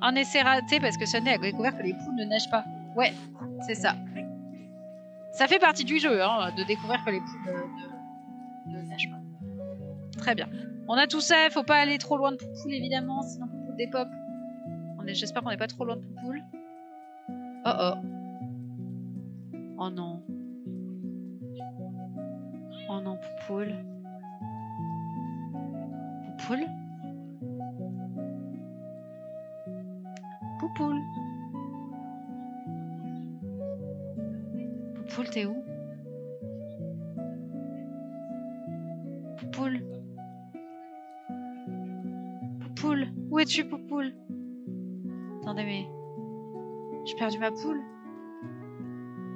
Speaker 1: Un essai raté parce que Sunday a découvert que les poules ne nagent pas. Ouais, c'est ça. Ça fait partie du jeu, hein, de découvrir que les poules ne nagent pas. Très bien. On a tout ça, faut pas aller trop loin de Poupoule évidemment, sinon Poupoule dépop. J'espère qu'on n'est pas trop loin de Poupoule. Oh oh. Oh non. Oh non, Poupoule. Poupoule. Poupoule. Poupoule, t'es où? Poupoule. Poupoule. Où es-tu, Poupoule? Attendez, mais... J'ai perdu ma poule?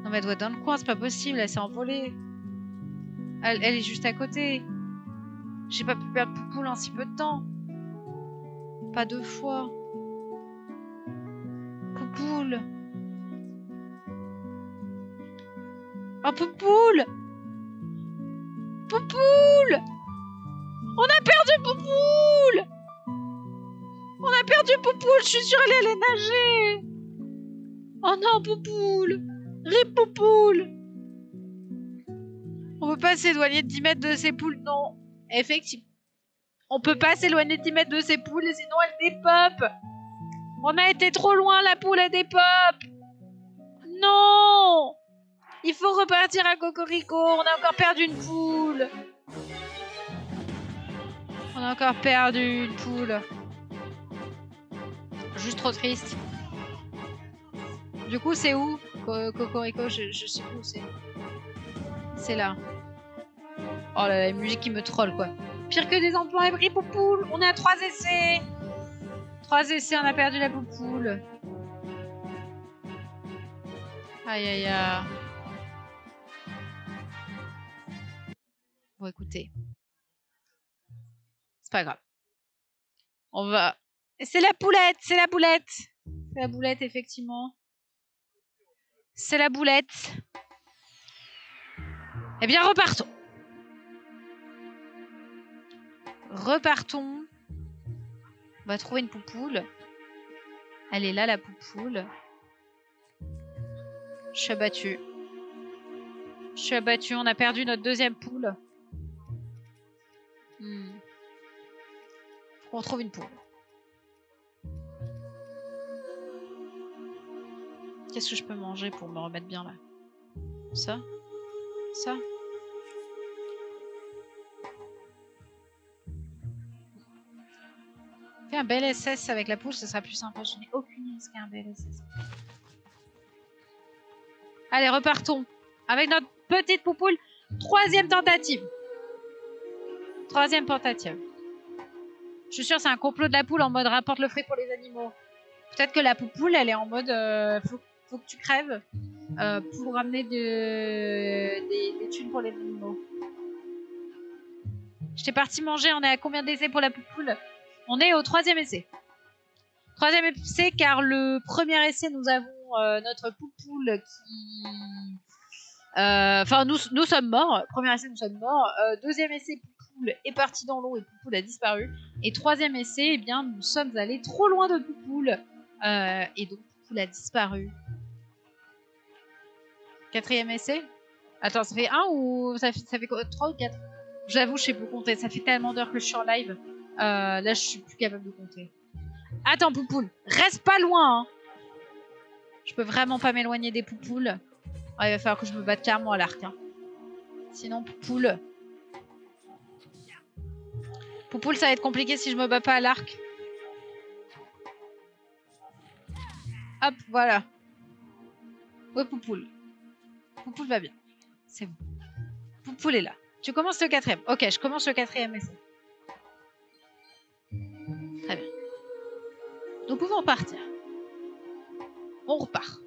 Speaker 1: Non, mais elle doit être dans le coin, c'est pas possible, elle s'est envolée. Elle est juste à côté. J'ai pas pu perdre Poupoule en si peu de temps. Pas 2 fois. Poupoule. Oh, Poupoule! Poupoule! On a perdu Poupoule! On a perdu Poupoule, je suis sûre qu'elle allait nager! Oh non, Poupoule! Rip Poupoule! On peut pas s'éloigner de 10 mètres de ces poules, non. Effectivement. On peut pas s'éloigner de 10 mètres de ces poules, sinon elles dépopent. On a été trop loin, la poule a dépop. Non! Il faut repartir à Cocorico, on a encore perdu une poule. On a encore perdu une poule. Juste trop triste. Du coup, c'est où Cocorico, je sais plus où c'est. C'est là. Oh là là, la musique qui me troll, quoi. Pire que des emplois abris, Poupoule. On est à 3 essais. 3 essais, on a perdu la Poupoule. Aïe, aïe, aïe. Bon, écoutez. C'est pas grave. On va... C'est la poulette, c'est la boulette. C'est la boulette, effectivement. C'est la boulette. Eh bien, repartons. Repartons. On va trouver une Poupoule. Elle est là, la Poupoule. Je suis abattue. Je suis abattue. On a perdu notre deuxième poule. Faut qu'on trouve une poule. Qu'est-ce que je peux manger pour me remettre bien là? Ça? Ça? Fais un bel SS avec la poule, ce sera plus sympa. Je n'ai aucune idée de ce qu'est un bel SS. Allez, repartons. Avec notre petite Poupoule. 3e tentative. 3e tentative. Je suis sûre que c'est un complot de la poule en mode rapporte le fric pour les animaux. Peut-être que la Poupoule, elle est en mode faut que tu crèves pour ramener des thunes pour les animaux. J'étais partie manger, on est à combien d'essais pour la Poupoule? On est au 3e essai. 3e essai car le premier essai, nous avons notre Poupoule qui... Enfin, nous sommes morts. Premier essai, nous sommes morts. 2e essai, Poupoule est parti dans l'eau et Poupoule a disparu. Et 3e essai, eh bien, nous sommes allés trop loin de Poupoule. Et donc, Poupoule a disparu. 4e essai? Attends, ça fait 1 ou ça fait quoi, 3 ou 4? J'avoue, je sais plus compter. Ça fait tellement d'heures que je suis en live. Là, je suis plus capable de compter. Attends, Poupoule, reste pas loin. Hein. Je peux vraiment pas m'éloigner des Poupoules. Ah, il va falloir que je me batte clairement à l'arc. Hein. Sinon, Poupoule... Poupoule, ça va être compliqué si je me bats pas à l'arc. Hop, voilà. Ouais, Poupoule. Poupoule va bien. C'est bon. Poupoule est là. Tu commences le 4e. Ok, je commence le 4e essai. Très bien. Nous pouvons partir. On repart.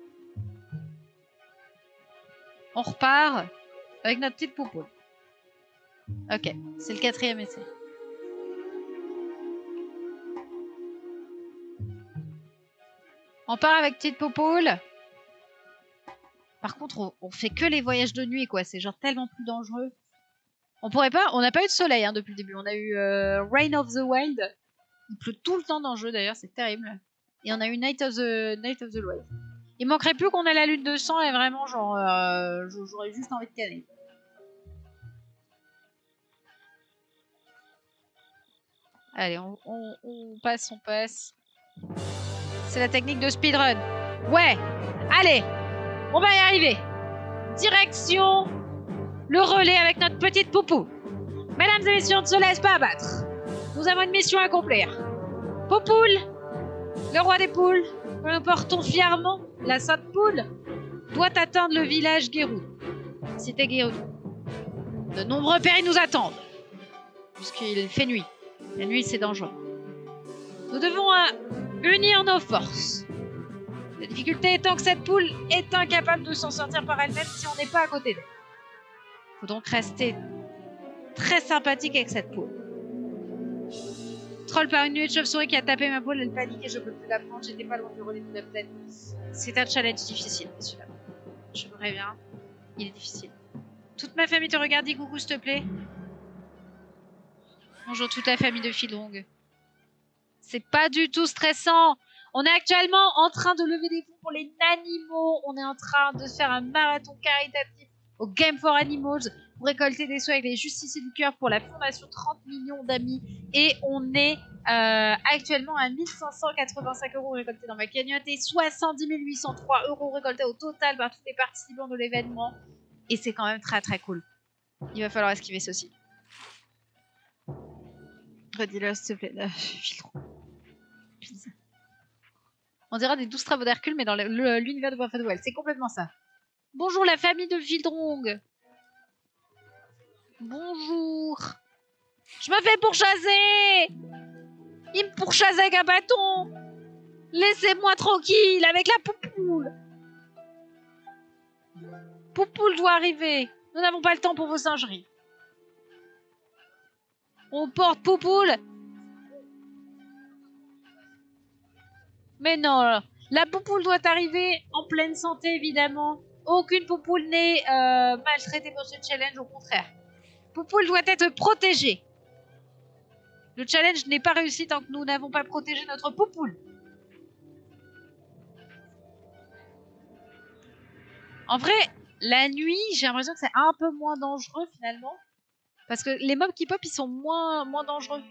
Speaker 1: On repart avec notre petite Poupoule. Ok, c'est le 4e essai. On part avec petite Poupoule. Par contre, on fait que les voyages de nuit, quoi. C'est genre tellement plus dangereux. On pourrait pas... On n'a pas eu de soleil hein, depuis le début. On a eu Rain of the Wild. Il pleut tout le temps dans le jeu, d'ailleurs. C'est terrible. Et on a eu Night of the Wild. Il manquerait plus qu'on ait la lune de sang et vraiment, genre... J'aurais juste envie de canner. Allez, on passe. C'est la technique de speedrun. Ouais. Allez. On va y arriver. Direction le relais avec notre petite Poupou. Mesdames et messieurs, on ne se laisse pas abattre. Nous avons une mission à accomplir. Poupoule, le roi des poules, que nous portons fièrement, la sainte poule, doit atteindre le village Gerudo. Cité Gerudo. De nombreux périls nous attendent, puisqu'il fait nuit. La nuit, c'est dangereux. Nous devons unir nos forces. La difficulté étant que cette poule est incapable de s'en sortir par elle-même si on n'est pas à côté d'elle. Il faut donc rester très sympathique avec cette poule. Troll par une nuée de chauve-souris qui a tapé ma poule, elle panique et je peux plus la prendre, j'étais pas loin du relais de la plaine. C'est un challenge difficile, celui-là. Je me préviens, il est difficile. Toute ma famille te regarde, dis coucou s'il te plaît. Bonjour toute la famille de Fildrong. C'est pas du tout stressant. On est actuellement en train de lever des fonds pour les animaux. On est en train de faire un marathon caritatif au Game for Animals pour récolter des sous avec les justiciers du cœur pour la fondation 30 millions d'amis. Et on est actuellement à 1585 € récoltés dans ma cagnotte et 70 803 € récoltés au total par tous les participants de l'événement. Et c'est quand même très très cool. Il va falloir esquiver ceci. Redis-le s'il te plaît. On dirait des 12 travaux d'Hercule, mais dans l'univers de Breath of the Wild. C'est complètement ça. Bonjour la famille de Fildrong. Bonjour. Je me fais pourchasser. Il me pourchasse avec un bâton. Laissez-moi tranquille avec la Poupoule. Poupoule doit arriver. Nous n'avons pas le temps pour vos singeries. On porte Poupoule. Mais non, la Poupoule doit arriver en pleine santé, évidemment. Aucune Poupoule n'est maltraitée pour ce challenge, au contraire. Poupoule doit être protégée. Le challenge n'est pas réussi tant que nous n'avons pas protégé notre Poupoule. En vrai, la nuit, j'ai l'impression que c'est un peu moins dangereux, finalement. Parce que les mobs qui pop, ils sont moins dangereux.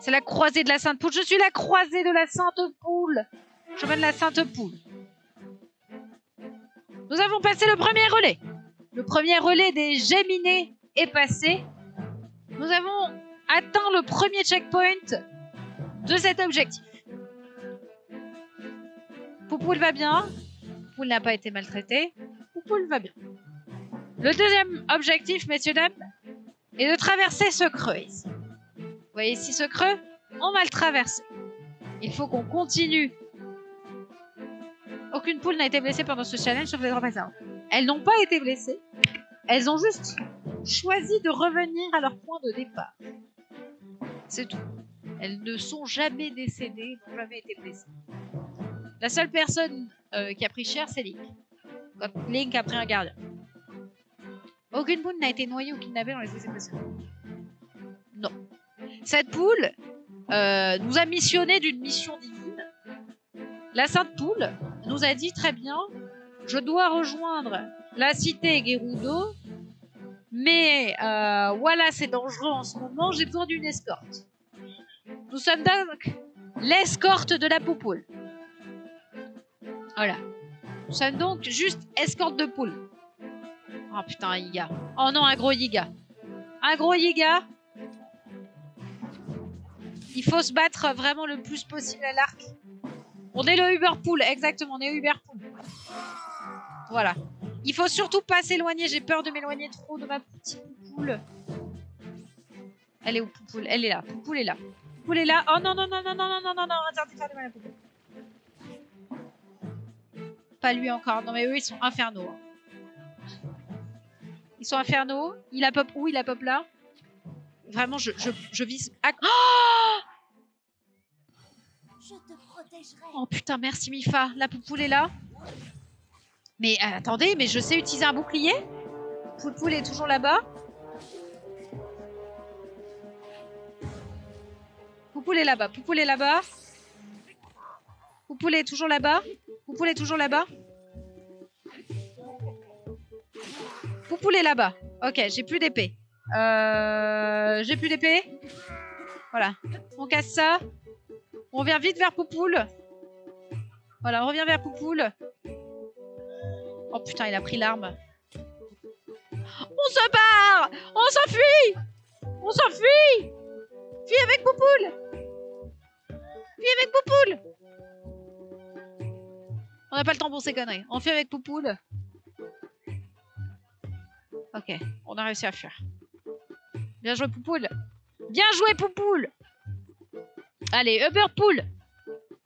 Speaker 1: C'est la croisée de la Sainte Poule. Je suis la croisée de la Sainte Poule. Je mène la Sainte Poule. Nous avons passé le premier relais. Le premier relais des Géminés est passé. Nous avons atteint le premier checkpoint de cet objectif. Poupoule va bien. Poupoule n'a pas été maltraitée. Poupoule va bien. Le deuxième objectif, messieurs, dames, est de traverser ce creux ici. Vous voyez ici ce creux? On va le traverser. Il faut qu'on continue. Aucune poule n'a été blessée pendant ce challenge, sauf les 3 passants. Elles n'ont pas été blessées. Elles ont juste choisi de revenir à leur point de départ. C'est tout. Elles ne sont jamais décédées, n'ont jamais été blessées. La seule personne qui a pris cher, c'est Link. Quand Link a pris un gardien. Aucune poule n'a été noyée ou kidnappée dans les essais précédents. Non. Cette poule nous a missionné d'une mission divine. La Sainte Poule nous a dit très bien, je dois rejoindre la cité Gerudo, mais voilà, c'est dangereux en ce moment, j'ai besoin d'une escorte. Nous sommes donc l'escorte de la poupoule. Voilà. Nous sommes donc juste escorte de poule. Oh putain, un Yiga. Oh non, un gros Yiga. Un gros Yiga. Il faut se battre vraiment le plus possible à l'arc. On est le Uber Pool, exactement, on est Uber Pool. Voilà. Il faut surtout pas s'éloigner, j'ai peur de m'éloigner trop de ma petite poupoule. Elle est où, poupoule? Elle est là, poupoule est là. Poupoule est là. Oh non, non, non, non, non, non, non, non, non, interdit de faire du mal à la poupoule. Pas lui encore, non mais eux ils sont infernaux. Ils sont infernaux. Il a pop où? Il a pop là. Vraiment, je vise... Oh,
Speaker 2: Je te protégerai.
Speaker 1: oh putain, merci Mifa. La poupoule est là. Mais attendez, mais je sais utiliser un bouclier. Poupoule est toujours là-bas. Poupoule est là-bas. Poupoule est là-bas. Poupoule est toujours là-bas. Poupoule est toujours là-bas. Poupoule est là-bas. Ok, j'ai plus d'épée. J'ai plus d'épée. Voilà. On casse ça. On revient vite vers Poupoule. Voilà, on revient vers Poupoule. Oh putain, il a pris l'arme. On se barre! On s'enfuit! On s'enfuit! Fuis avec Poupoule! Fuis avec Poupoule! On n'a pas le temps pour ces conneries. On fuit avec Poupoule. Ok, on a réussi à fuir. Bien joué Poupoule. Bien joué Poupoule. Allez, Uber Pool.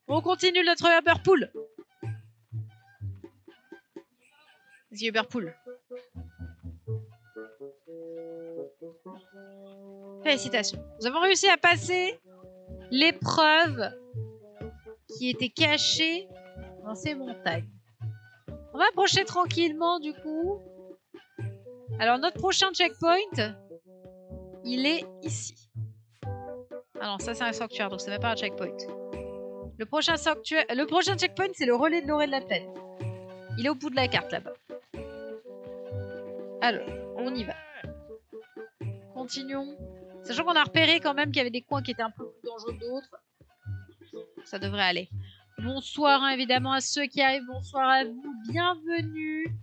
Speaker 1: On continue notre Uber Pool. Vas-y Uber Pool. Félicitations. Nous avons réussi à passer l'épreuve qui était cachée dans ces montagnes. On va approcher tranquillement du coup. Alors notre prochain checkpoint, il est ici. Ah non, ça c'est un sanctuaire, donc c'est même pas un checkpoint. Le prochain checkpoint, c'est le relais de l'orée de la plaine. Il est au bout de la carte là-bas. Alors, on y va. Continuons. Sachant qu'on a repéré quand même qu'il y avait des coins qui étaient un peu plus dangereux que d'autres. Ça devrait aller. Bonsoir hein, évidemment à ceux qui arrivent. Bonsoir à vous. Bienvenue.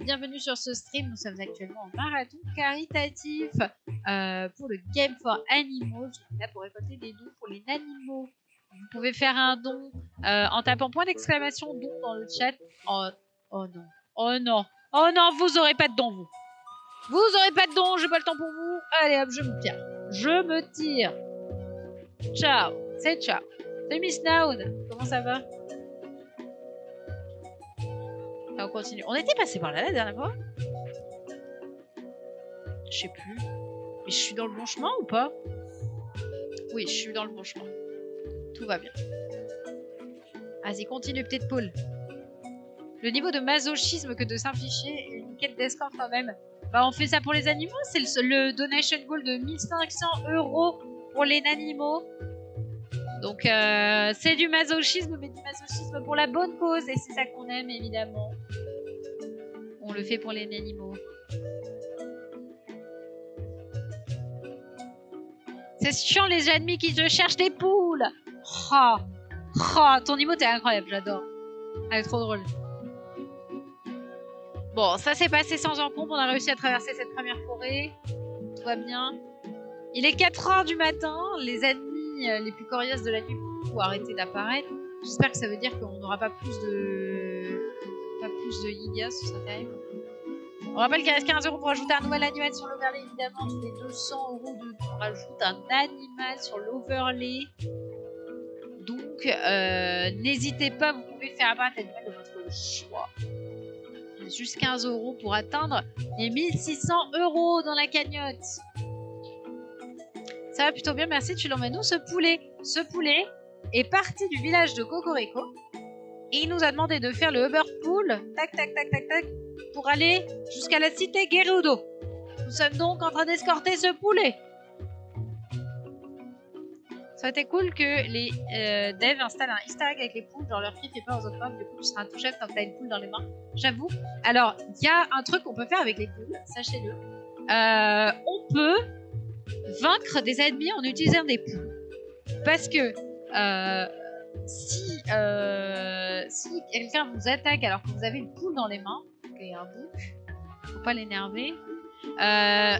Speaker 1: Bienvenue sur ce stream. Nous sommes actuellement en marathon caritatif pour le Game for Animals. On est là pour récolter des dons pour les animaux. Vous pouvez faire un don en tapant point d'exclamation don dans le chat. Oh non. Oh non. Oh non, vous aurez pas de don vous. Vous aurez pas de don, j'ai pas le temps pour vous. Allez hop, je me tire. Je me tire. Ciao. C'est ciao. Salut Miss Naud. Comment ça va? On continue. On était passé par là la dernière fois? Je sais plus. Mais je suis dans le bon chemin ou pas? Oui, je suis dans le bon chemin. Tout va bien. Vas-y, continue, petite poule. Le niveau de masochisme que de s'inficher et une quête d'escorte quand même. Bah, on fait ça pour les animaux. C'est le donation goal de 1500 € pour les animaux. Donc, c'est du masochisme, mais du masochisme pour la bonne cause. Et c'est ça qu'on aime, évidemment. On le fait pour les animaux. C'est chiant, les ennemis qui te cherchent des poules. Oh, oh, ton emote est incroyable, j'adore. Elle est trop drôle. Bon, ça s'est passé sans encombre. On a réussi à traverser cette première forêt. Tout va bien. Il est 4 h du matin. Les ennemis les plus coriaces de la nuit vont arrêter d'apparaître. J'espère que ça veut dire qu'on n'aura pas plus de Yiga, ce serait terrible. On rappelle qu'il reste 15 € pour ajouter un nouvel animal sur l'overlay. Évidemment, tous les 200 € on rajoute un animal sur l'overlay. Donc, n'hésitez pas, vous pouvez faire apparaître l'animal de votre choix. Il reste juste 15 € pour atteindre les 1600 € dans la cagnotte. Ça va plutôt bien, merci. Tu l'emmènes où ce poulet? Ce poulet est parti du village de Cocorico et il nous a demandé de faire le Uber Pool, tac tac tac tac tac, pour aller jusqu'à la cité Gerudo. Nous sommes donc en train d'escorter ce poulet. Ça aurait été cool que les devs installent un easter egg avec les poules, genre leur cri fait peur aux autres femmes, du coup tu seras intouchable quand t'as une poule dans les mains. J'avoue. Alors, il y a un truc qu'on peut faire avec les poules, sachez-le. On peut vaincre des ennemis en utilisant des poules. Parce que si quelqu'un vous attaque alors que vous avez une poule dans les mains, et un bouc, faut pas l'énerver.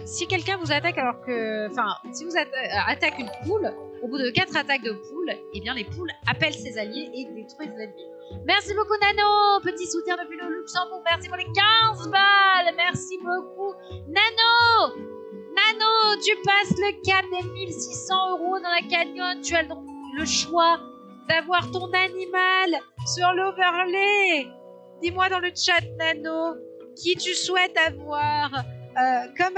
Speaker 1: Si quelqu'un vous attaque alors que, enfin, si vous attaque une poule, au bout de 4 attaques de poule, eh bien les poules appellent ses alliés et détruisent l'ennemi. Merci beaucoup Nano, petit soutien depuis le Luxembourg, merci pour les 15 balles, merci beaucoup Nano. Nano, tu passes le cap des 1600 € dans la cagnotte, tu as donc le choix d'avoir ton animal sur l'overlay. Dis-moi dans le chat Nano, qui tu souhaites avoir comme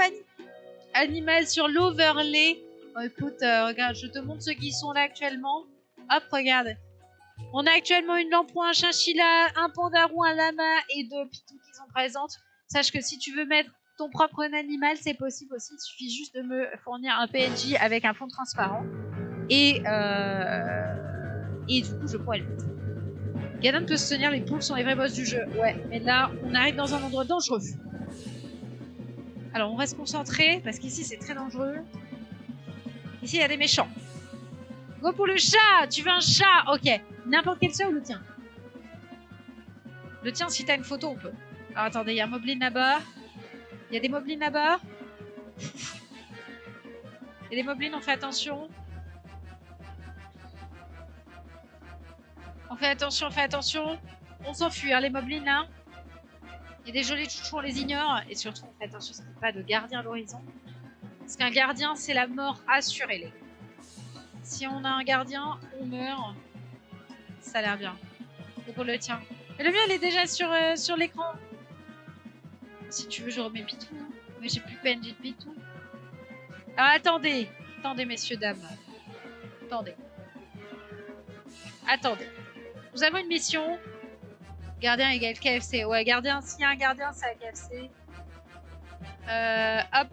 Speaker 1: animal sur l'overlay. Oh, écoute, regarde, je te montre ceux qui sont là actuellement. Hop, regarde. On a actuellement une lamproie, un chinchilla, un pandarou, un lama et 2 pitous qui sont présentes. Sache que si tu veux mettre ton propre animal, c'est possible aussi. Il suffit juste de me fournir un PNJ avec un fond transparent. Et du coup, je pourrais le mettre. Ganon peut se tenir, les poules sont les vrais boss du jeu. Ouais, mais là, on arrive dans un endroit dangereux. Alors, on reste concentré, parce qu'ici, c'est très dangereux. Ici, il y a des méchants. Go pour le chat. Tu veux un chat? Ok. N'importe quel chat ou le tien? Le tien, si t'as une photo, on peut. Alors, attendez, il y a un moblin là-bas. Il y a des moblins là-bas. Il y a des moblins, on fait attention. On fait attention, on fait attention. On s'enfuit, hein, les moblins, là. Il y a des jolis chouchous, on les ignore. Et surtout, on fait attention, ça ne fait pas de gardien à l'horizon. Parce qu'un gardien, c'est la mort assurée, les gars. Si on a un gardien, on meurt. Ça a l'air bien. Donc on le tient. Mais le mien, il est déjà sur l'écran. Si tu veux, je remets Pitou. Mais j'ai plus PNJ de Pitou. Alors attendez. Attendez, messieurs, dames. Attendez. Attendez. Nous avons une mission. Gardien égale KFC. Ouais, gardien, s'il y a un gardien, c'est à KFC. Hop.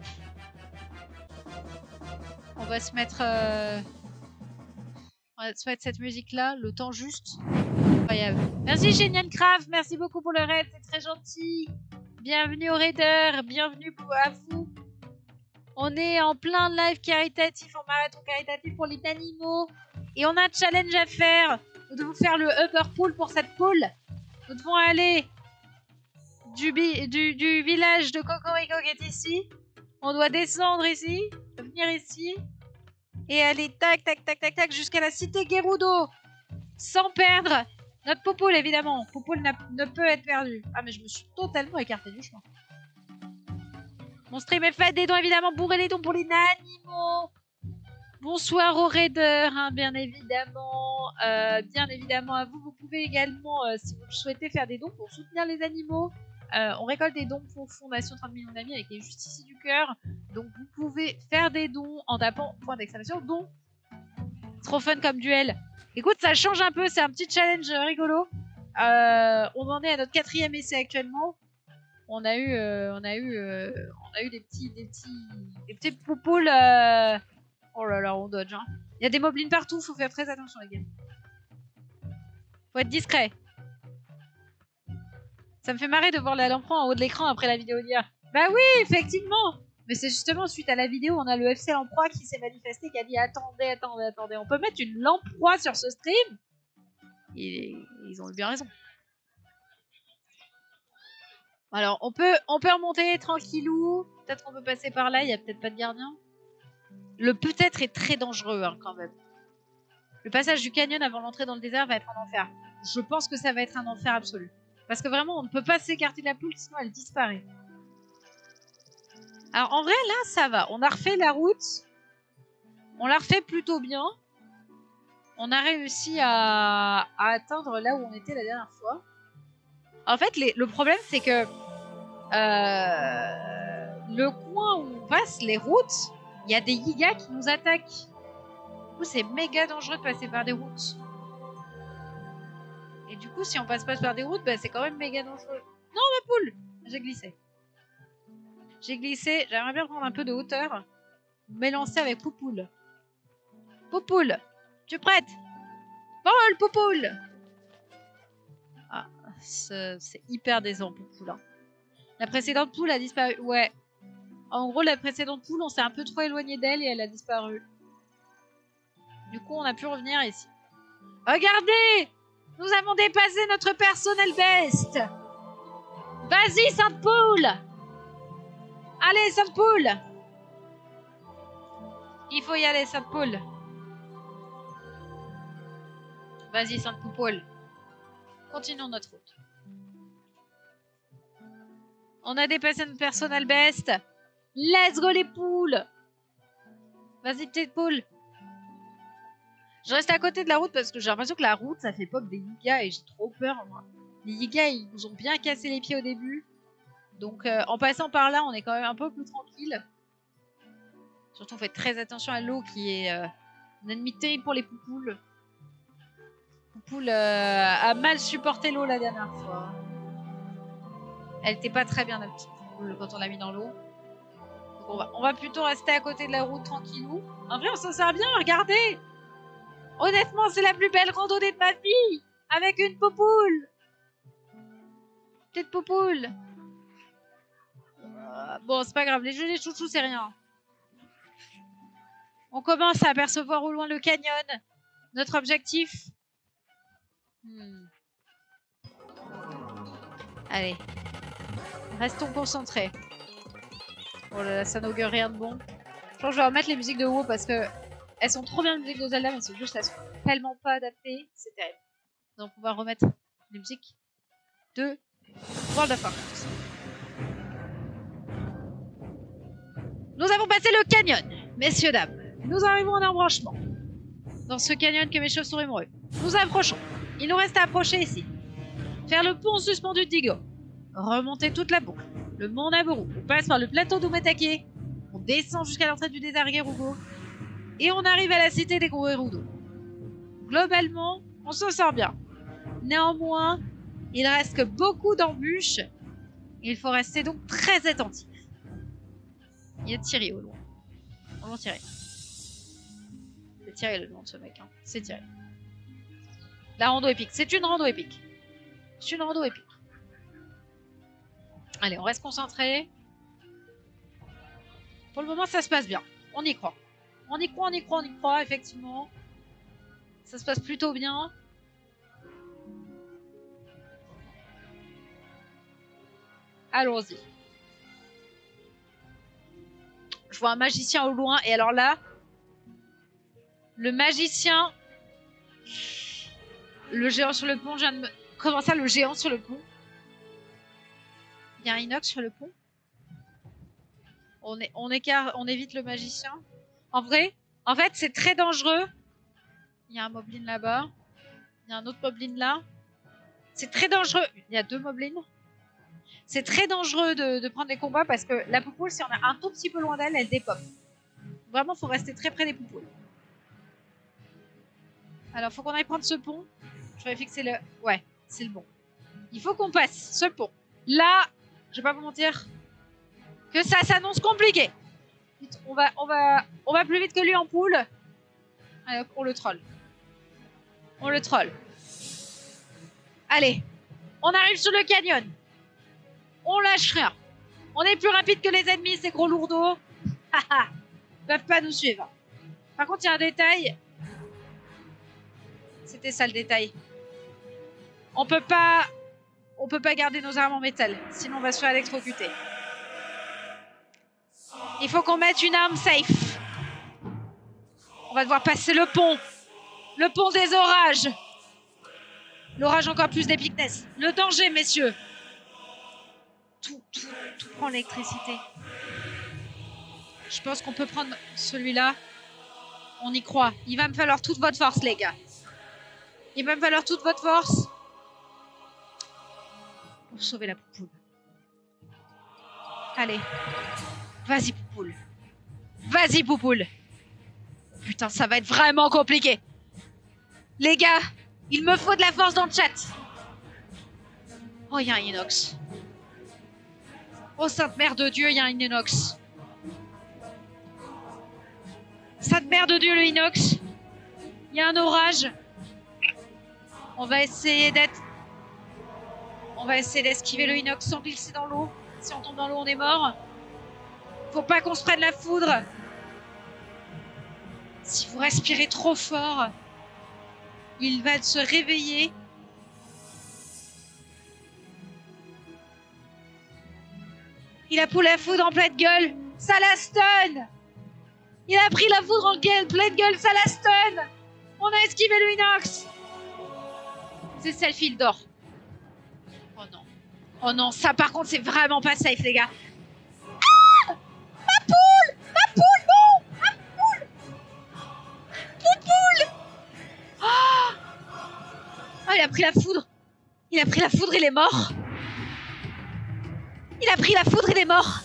Speaker 1: On va se mettre... On va se mettre cette musique-là, le temps juste. Incroyable. Merci Génial Craft, merci beaucoup pour le raid, c'est très gentil. Bienvenue aux raiders, bienvenue à vous. On est en plein live caritatif, en marathon caritatif pour les animaux. Et on a un challenge à faire. Nous devons faire le upper pool pour cette pool. Nous devons aller du village de Cocorico qui est ici. On doit descendre ici, venir ici. Et aller tac, tac, tac, tac, tac, jusqu'à la cité Gerudo. Sans perdre notre Poupoule, évidemment. Poupoule ne peut être perdu. Ah, mais je me suis totalement écarté du chemin. Mon stream est fait des dons, évidemment. Bourrez les dons pour les animaux. Bonsoir aux raiders, hein, bien évidemment. Bien évidemment à vous. Vous pouvez également, si vous le souhaitez, faire des dons pour soutenir les animaux. On récolte des dons pour Fondation 30 millions d'amis avec les Justiciers du Cœur. Donc vous pouvez faire des dons en tapant point d'exclamation dons. Trop fun comme duel. Écoute, ça change un peu, c'est un petit challenge rigolo. On en est à notre 4e essai actuellement. On a eu des petits poupoules. Oh là là, on dodge. Hein. Il y a des moblins partout, faut faire très attention les gars. Faut être discret. Ça me fait marrer de voir la lamproie en haut de l'écran après la vidéo d'hier. Bah oui, effectivement. Mais c'est justement suite à la vidéo, on a le FC Lamproie qui s'est manifesté, qui a dit attendez, on peut mettre une lamproie sur ce stream? Ils ont bien raison. Alors, on peut remonter tranquillou. Peut-être qu'on peut passer par là, il n'y a peut-être pas de gardien. Le peut-être est très dangereux hein, quand même. Le passage du canyon avant l'entrée dans le désert va être un enfer. Je pense que ça va être un enfer absolu. Parce que vraiment, on ne peut pas s'écarter de la poule, sinon elle disparaît. Alors en vrai, là, ça va. On a refait la route. On l'a refait plutôt bien. On a réussi à atteindre là où on était la dernière fois. En fait, le problème, c'est que le coin où on passe, les routes, il y a des gigas qui nous attaquent. Du coup, c'est méga dangereux de passer par des routes. Et du coup, si on passe pas par des routes, bah, c'est quand même méga dangereux. Non, ma poule! J'ai glissé. J'ai glissé. J'aimerais bien prendre un peu de hauteur. M'élancer avec Poupoule. Poupoule! Tu es prête? Vole, Poupoule! Ah, c'est hyper décevant, Poupoule. Hein. La précédente poule a disparu. Ouais. En gros, la précédente poule, on s'est un peu trop éloigné d'elle et elle a disparu. Du coup, on a pu revenir ici. Regardez! Nous avons dépassé notre personnel best! Vas-y, Sainte-Poule! Allez, Sainte-Poule! Il faut y aller, Sainte-Poule. Vas-y, Sainte-Poule. Continuons notre route. On a dépassé notre personnel best. Let's go, les poules! Vas-y, petite poule. Je reste à côté de la route parce que j'ai l'impression que la route, ça fait pop des Yigas et j'ai trop peur, moi. Les Yigas, ils nous ont bien cassé les pieds au début. Donc, en passant par là, on est quand même un peu plus tranquille. Surtout, faites très attention à l'eau qui est un ennemi terrible pour les poupoules. Poupoule a mal supporté l'eau la dernière fois. Elle était pas très bien, la petite poule, quand on l'a mis dans l'eau. On va plutôt rester à côté de la route tranquillou. En vrai, on s'en sert bien, regardez! Honnêtement, c'est la plus belle randonnée de ma vie! Avec une poupoule! Petite poupoule! Bon, c'est pas grave, les jeux des chouchous, c'est rien. On commence à apercevoir au loin le canyon. Notre objectif. Allez. Restons concentrés. Oh là là, ça n'augure rien de bon. Je pense que je vais remettre les musiques de WoW parce que elles sont trop bien les musiques de Zelda, mais c'est juste elles sont tellement pas adaptées, c'est terrible. Donc on va remettre les musiques de World of Warcraft. Nous avons passé le canyon, messieurs, dames. Nous arrivons à un embranchement. Dans ce canyon que mes chauves-souris m'ont eu. Nous approchons. Il nous reste à approcher ici. Faire le pont suspendu de Digo. Remonter toute la boucle. Le mont Naboru. On passe par le plateau d'Umetake. On descend jusqu'à l'entrée du désert Gerudo. Et on arrive à la cité des Gerudo. Globalement, on s'en sort bien. Néanmoins, il reste que beaucoup d'embûches. Il faut rester donc très attentif. Il y a Thierry au loin. On va tirer. C'est Thierry le nom de ce mec. Hein. C'est Thierry. La rando épique. C'est une rando épique. C'est une rando épique. Allez, on reste concentré. Pour le moment, ça se passe bien. On y croit. On y croit, on y croit, on y croit, effectivement. Ça se passe plutôt bien. Allons-y. Je vois un magicien au loin. Et alors là, le magicien... Le géant sur le pont, je viens de me... Comment ça, le géant sur le pont? Il y a un inox sur le pont? On évite le magicien. En vrai, en fait, c'est très dangereux. Il y a un moblin là-bas. Il y a un autre moblin là. C'est très dangereux. Il y a deux moblins. C'est très dangereux de prendre des combats parce que la poupoule, si on est un tout petit peu loin d'elle, elle dépop. Vraiment, il faut rester très près des poupoules. Alors, faut qu'on aille prendre ce pont. Je vais fixer le... Ouais, c'est le bon. Il faut qu'on passe ce pont. Là, je vais pas vous mentir que ça s'annonce compliqué. On va plus vite que lui en poule. Allez, on le troll. On le troll. Allez, on arrive sur le canyon. On lâche rien. On est plus rapide que les ennemis, ces gros lourdeaux. Haha, ils peuvent pas nous suivre. Par contre, il y a un détail. C'était ça le détail. On peut pas garder nos armes en métal, sinon on va se faire électrocuter. Il faut qu'on mette une arme safe. On va devoir passer le pont. Le pont des orages. L'orage encore plus d'épicness. Le danger, messieurs. Tout prend l'électricité. Je pense qu'on peut prendre celui-là. On y croit. Il va me falloir toute votre force, les gars. Il va me falloir toute votre force pour sauver la poupoule. Allez. Vas-y, poupoule. Vas-y, poupoule. Putain, ça va être vraiment compliqué. Les gars, il me faut de la force dans le chat. Oh, il y a un inox. Oh, Sainte Mère de Dieu, il y a un inox. Sainte Mère de Dieu, le inox. Il y a un orage. On va essayer d'esquiver le inox sans glisser dans l'eau. Si on tombe dans l'eau, on est mort. Faut pas qu'on se prenne la foudre. Si vous respirez trop fort, il va se réveiller. Il a pris la foudre en pleine gueule. Ça la stun. Il a pris la foudre en pleine gueule. Ça la stun. On a esquivé le inox. C'est selfie, il dort. Oh non. Oh non, ça par contre, c'est vraiment pas safe, les gars. Ah, ma poule! Ma poule, non! Ma poule! Poule! Oh, il a pris la foudre. Il a pris la foudre, il est mort. Il a pris la foudre, il est mort.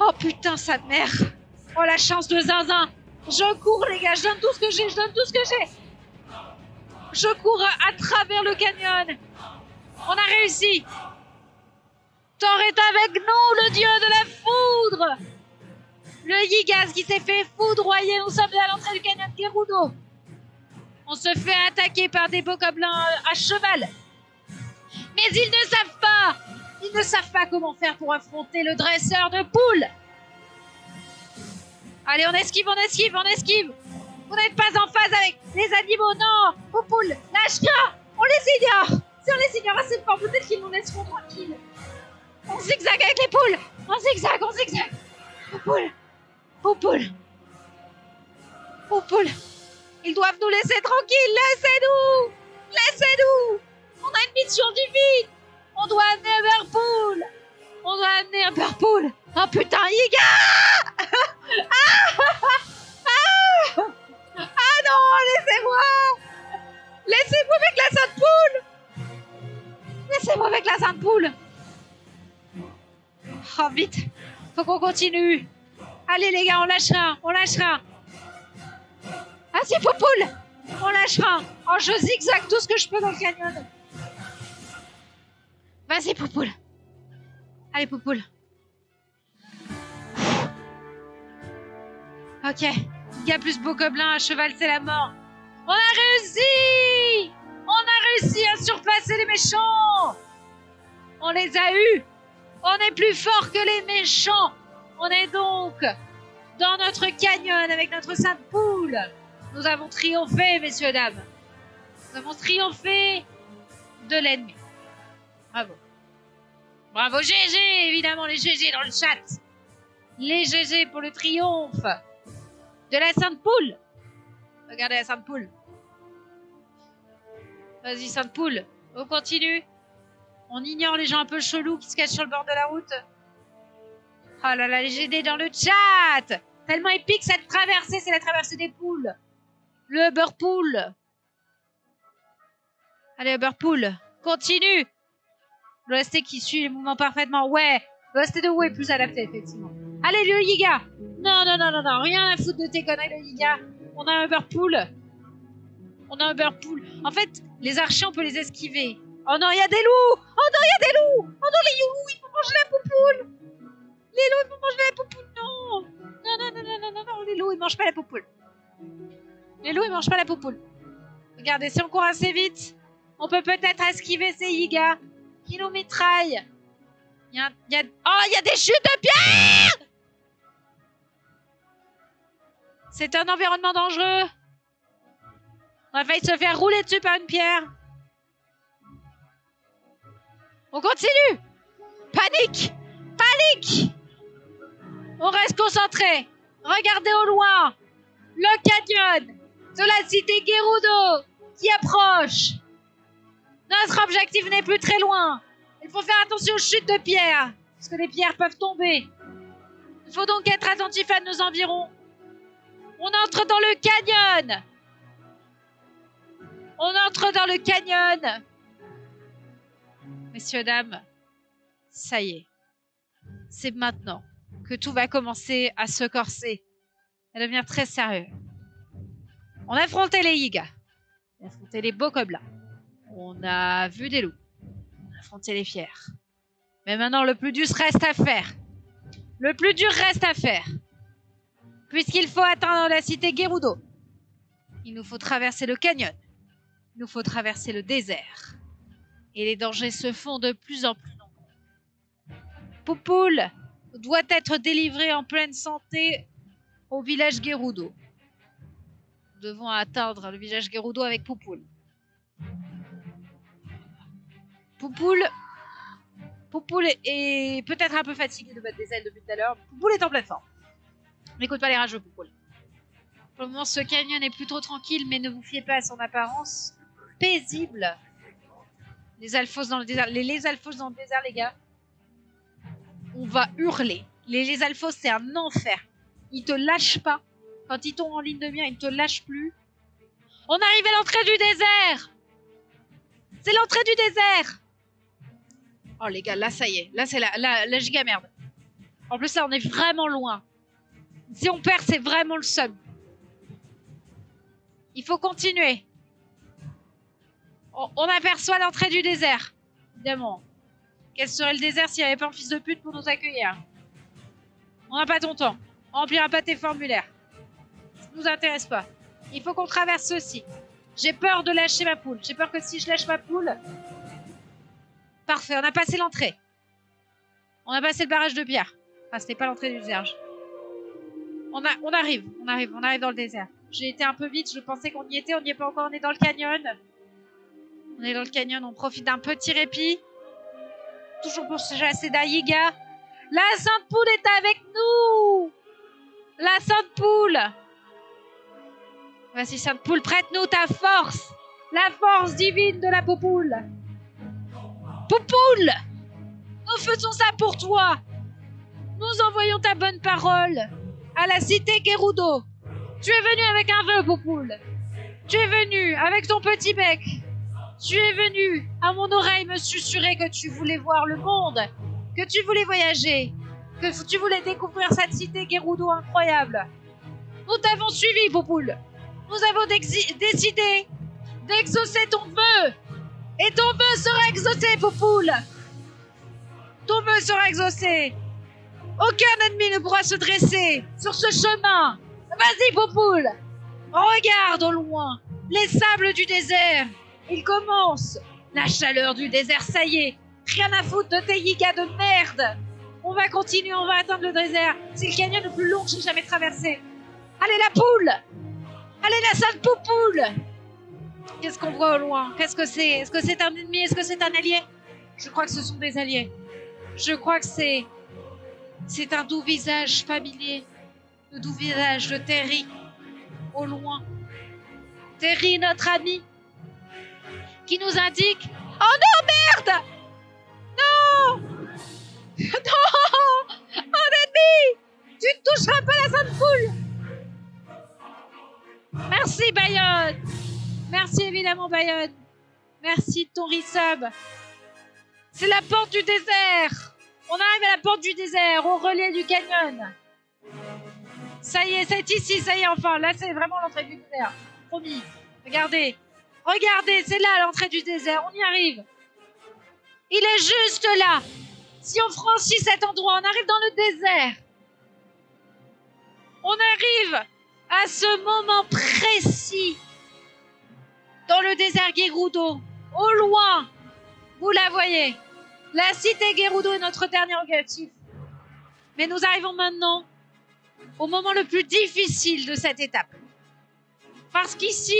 Speaker 1: Oh putain, sa mère. Oh la chance de zinzin. Je cours, les gars, je donne tout ce que j'ai, je donne tout ce que j'ai. Je cours à travers le canyon. On a réussi. Thor est avec nous, le dieu de la foudre. Le Yigas qui s'est fait foudroyer. Nous sommes à l'entrée du canyon de Gerudo. On se fait attaquer par des bokoblins à cheval. Mais ils ne savent pas. Ils ne savent pas comment faire pour affronter le dresseur de poules. Allez, on esquive, on esquive, on esquive. Vous n'êtes pas en phase avec les animaux, non. Vos poules, lâche-la. On les ignore. Si on les ignore assez fort, peut-être qu'ils nous laisseront tranquilles. On zigzague avec les poules. On zigzague, on zigzague. Vos poules. Vos poules. Vos poules. Ils doivent nous laisser tranquilles. Laissez-nous. Laissez-nous. On a une mission divine. On doit amener Uberpool. On doit amener Uberpool. Oh putain, Yiga. Ah non, laissez-moi. Laissez-moi avec la sainte poule. Laissez-moi avec la sainte poule. Oh vite. Faut qu'on continue. Allez les gars, on lâchera. On lâchera. Ah c'est Poupoule. On lâchera. Oh je zigzague tout ce que je peux dans le canyon. Vas-y Poupoule. Allez Poupoule. Ok. Giga plus bokoblin à cheval, c'est la mort. On a réussi. On a réussi à surpasser les méchants. On les a eus. On est plus fort que les méchants. On est donc dans notre canyon avec notre sainte poule. Nous avons triomphé, messieurs, dames. Nous avons triomphé de l'ennemi. Bravo. Bravo GG, évidemment, les GG dans le chat. Les GG pour le triomphe de la sainte poule. Regardez la sainte poule. Vas-y, sainte poule. On continue. On ignore les gens un peu chelous qui se cachent sur le bord de la route. Oh là là, les GD dans le chat. Tellement épique cette traversée, c'est la traversée des poules. Le Uberpool. Allez, Uberpool. Continue. L'OST qui suit les mouvements parfaitement. Ouais, l'OST de WoW est plus adapté, effectivement. Allez, le Yiga. Non, non, non, non, non. Rien à foutre de tes conneries, le Yiga. On a un Uberpool. On a un Uberpool. En fait, les archers, on peut les esquiver. Oh non, il y a des loups. Oh non, il y a des loups. Oh non, les loups, ils vont manger la poupoule. Les loups, ils vont manger la poupoule. Non. Non, non, non, non, non, non, non. Les loups, ils mangent pas la poupoule. Les loups, ils mangent pas la poupoule. Regardez, si on court assez vite, on peut peut-être esquiver ces Yigas qui nous mitraillent. Oh, il y a des chutes de pierre. C'est un environnement dangereux. On a failli se faire rouler dessus par une pierre. On continue. Panique. Panique. On reste concentré. Regardez au loin le canyon de la cité Gerudo qui approche. Notre objectif n'est plus très loin. Il faut faire attention aux chutes de pierre, parce que les pierres peuvent tomber. Il faut donc être attentif à nos environs. On entre dans le canyon. On entre dans le canyon. Messieurs, dames, ça y est. C'est maintenant que tout va commencer à se corser, à devenir très sérieux. On a affronté les Yigas. On a affronté les bokoblins. On a vu des loups. On a affronté les fiers. Mais maintenant, le plus dur reste à faire. Le plus dur reste à faire. Puisqu'il faut atteindre la cité Gerudo. Il nous faut traverser le canyon. Il nous faut traverser le désert. Et les dangers se font de plus en plus nombreux. Poupoule doit être délivré en pleine santé au village Gerudo. Nous devons atteindre le village Gerudo avec Poupoule. Poupoule est peut-être un peu fatigué de battre des ailes depuis tout à l'heure. Poupoule est en pleine forme. N'écoute pas les rageux, Poupoule. Pour le moment, ce canyon est plutôt tranquille, mais ne vous fiez pas à son apparence paisible. Les alphos dans le désert, les alphos dans le désert, les gars. On va hurler. Les alphos, c'est un enfer. Ils te lâchent pas. Quand ils tombent en ligne de mire, ils ne te lâchent plus. On arrive à l'entrée du désert. C'est l'entrée du désert. Oh les gars, là ça y est. Là c'est la giga merde. En plus là on est vraiment loin. Si on perd, c'est vraiment le seum. Il faut continuer. On aperçoit l'entrée du désert. Évidemment. Quel serait le désert s'il n'y avait pas un fils de pute pour nous accueillir? On n'a pas ton temps. On remplira pas tes formulaires. Ça ne nous intéresse pas. Il faut qu'on traverse ceci. J'ai peur de lâcher ma poule. J'ai peur que si je lâche ma poule... Parfait, on a passé l'entrée. On a passé le barrage de pierre. Enfin, c'était pas l'entrée du désert. On arrive dans le désert. J'ai été un peu vite, je pensais qu'on y était, on n'y est pas encore, on est dans le canyon. On est dans le canyon, on profite d'un petit répit. Toujours pour chasser d'Ayiga. La Sainte Poule est avec nous. La Sainte Poule. Vas-y, Sainte Poule, prête-nous ta force. La force divine de la Poupoule. Poupoule, nous faisons ça pour toi. Nous envoyons ta bonne parole à la cité Gerudo. Tu es venu avec un vœu, Poupoule. Tu es venu avec ton petit bec. Tu es venu à mon oreille me susurrer que tu voulais voir le monde, que tu voulais voyager, que tu voulais découvrir cette cité Gerudo incroyable. Nous t'avons suivi, Poupoule. Nous avons décidé d'exaucer ton vœu. Et ton vœu sera exaucé, Poupoule. Ton vœu sera exaucé. Aucun ennemi ne pourra se dresser sur ce chemin. Vas-y, Poupoule. Regarde au loin les sables du désert. Il commence. La chaleur du désert, ça y est. Rien à foutre de tes yigas de merde. On va continuer, on va atteindre le désert. C'est le canyon le plus long que j'ai jamais traversé. Allez, la poule. Allez, la sale Poupoule. Qu'est-ce qu'on voit au loin? Qu'est-ce que c'est? Est-ce que c'est un ennemi? Est-ce que c'est un allié? Je crois que ce sont des alliés. Je crois que c'est un doux visage familier. Le doux visage de Terry. Au loin. Terry, notre ami. Qui nous indique... Oh non, merde! Non! Non! Mon ennemi! Tu ne toucheras pas la Sainte Poule! Merci, Bayonne! Merci évidemment, Bayonne. Merci de ton resub. C'est la porte du désert. On arrive à la porte du désert, au relais du canyon. Ça y est, c'est ici, ça y est, enfin. Là, c'est vraiment l'entrée du désert. Promis. Regardez. Regardez, c'est là l'entrée du désert. On y arrive. Il est juste là. Si on franchit cet endroit, on arrive dans le désert. On arrive à ce moment précis. Dans le désert Gerudo, au loin, vous la voyez. La cité Gerudo est notre dernier objectif. Mais nous arrivons maintenant au moment le plus difficile de cette étape. Parce qu'ici,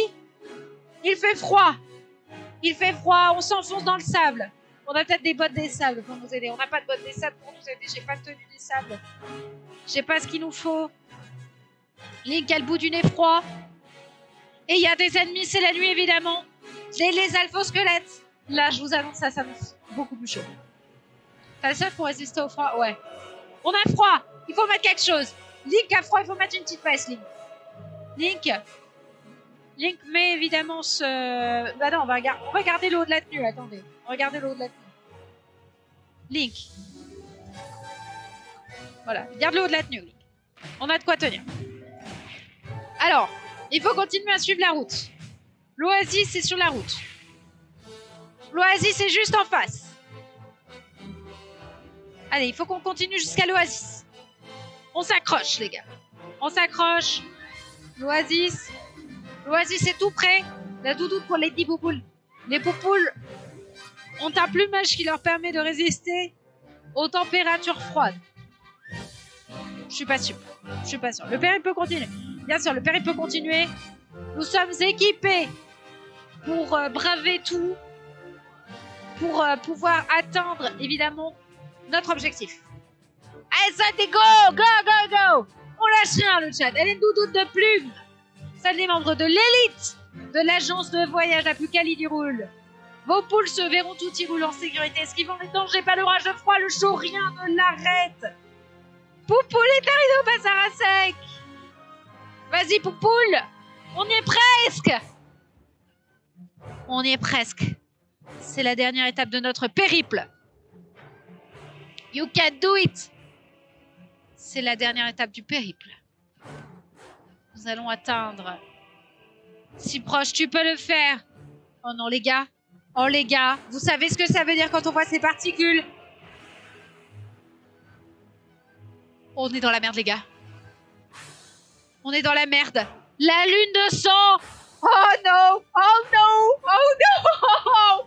Speaker 1: il fait froid. Il fait froid, on s'enfonce dans le sable. On a peut-être des bottes des sables pour nous aider. On n'a pas de bottes des sables pour nous aider. J'ai pas de tenue des sables. J'ai pas ce qu'il nous faut. Link a le bout du nez froid. Et il y a des ennemis, c'est la nuit évidemment. Les alphosquelettes. Là, je vous annonce, ça s'annonce beaucoup plus chaud. T'as le seuf pour résister au froid? Ouais. On a froid. Il faut mettre quelque chose. Link a froid, il faut mettre une petite veste, Link. Link met évidemment ce... Bah non, on va garder le haut de la tenue, attendez. Regardez le haut de la tenue. Link. Voilà, garde le haut de la tenue, Link. On a de quoi tenir. Alors... Il faut continuer à suivre la route. L'oasis est sur la route. L'oasis est juste en face. Allez, il faut qu'on continue jusqu'à l'oasis. On s'accroche, les gars. On s'accroche. L'oasis. L'oasis est tout près. La doudoune pour les 10 poupoules. Les poupoules ont un plumage qui leur permet de résister aux températures froides. Je suis pas sûre. Je suis pas sûre. Le périple peut continuer. Bien sûr, le périple peut continuer. Nous sommes équipés pour braver tout, pour pouvoir atteindre, évidemment, notre objectif. Allez, ça dit go, go, go, go. On lâche rien, le chat. Elle est doudoute de plume. Ça, les membres de l'élite de l'agence de voyage la plus quali du roule. Vos poules se verront tout y roule en sécurité. Esquivant les dangers, pas l'orage, le froid, le chaud, rien ne l'arrête. Poupoule est arrivé au bazar à sec. Vas-y, Poupoule. On y est presque. On y est presque. C'est la dernière étape de notre périple. You can do it. C'est la dernière étape du périple. Nous allons atteindre. Si proche, tu peux le faire. Oh non, les gars. Oh, les gars. Vous savez ce que ça veut dire quand on voit ces particules? On est dans la merde, les gars. On est dans la merde. La lune de sang. Oh non. Oh non. Oh non.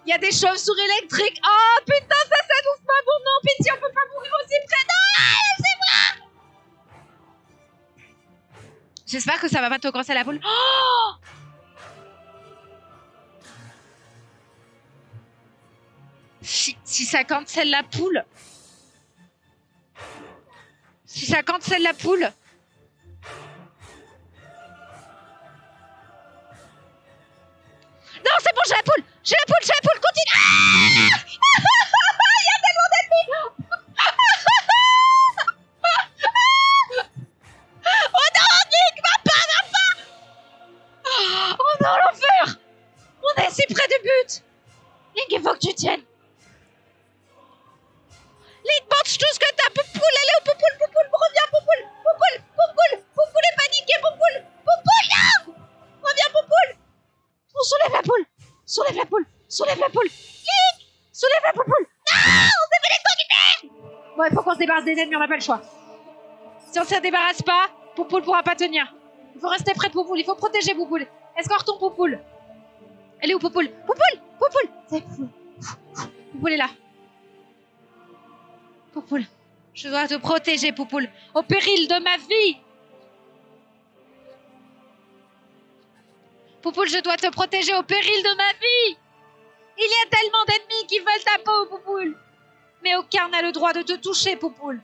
Speaker 1: Il y a des chauves-souris électriques. Oh putain, ça s'annonce pas bon. Non, pitié, on peut pas mourir aussi près. Non, c'est moi. J'espère que ça va pas te grosser la boule. Oh, si ça cancelle la poule. Si ça cancelle la poule. Non, c'est bon, j'ai la poule. J'ai la poule, continue. Ah, il y a tellement d'ennemis. Oh non, Nick, va pas. Oh non, l'enfer. On est si près du but. Nick, il faut que tu tiennes. Nick, mange tout ce que t'as. Poupoule, allez, Poupoule, reviens, Poupoule est paniqué, Poupoule, non. Reviens, Poupoule. On soulève la poule. Nick, soulève la poule. Non, on s'est fait électrocuter. Bon, il faut qu'on se débarrasse des ennemis, on n'a pas le choix. Si on ne se débarrasse pas, Poupoule pourra pas tenir. Il faut rester près de Poupoule, il faut protéger Poupoule. Est-ce qu'on retombe Poupoule? Elle est où, Poupoule? C'est Poupoule. Poupoule est là. Poupoule, je dois te protéger, Poupoule, au péril de ma vie. Poupoule, je dois te protéger au péril de ma vie. Il y a tellement d'ennemis qui veulent ta peau, Poupoule. Mais aucun n'a le droit de te toucher, Poupoule.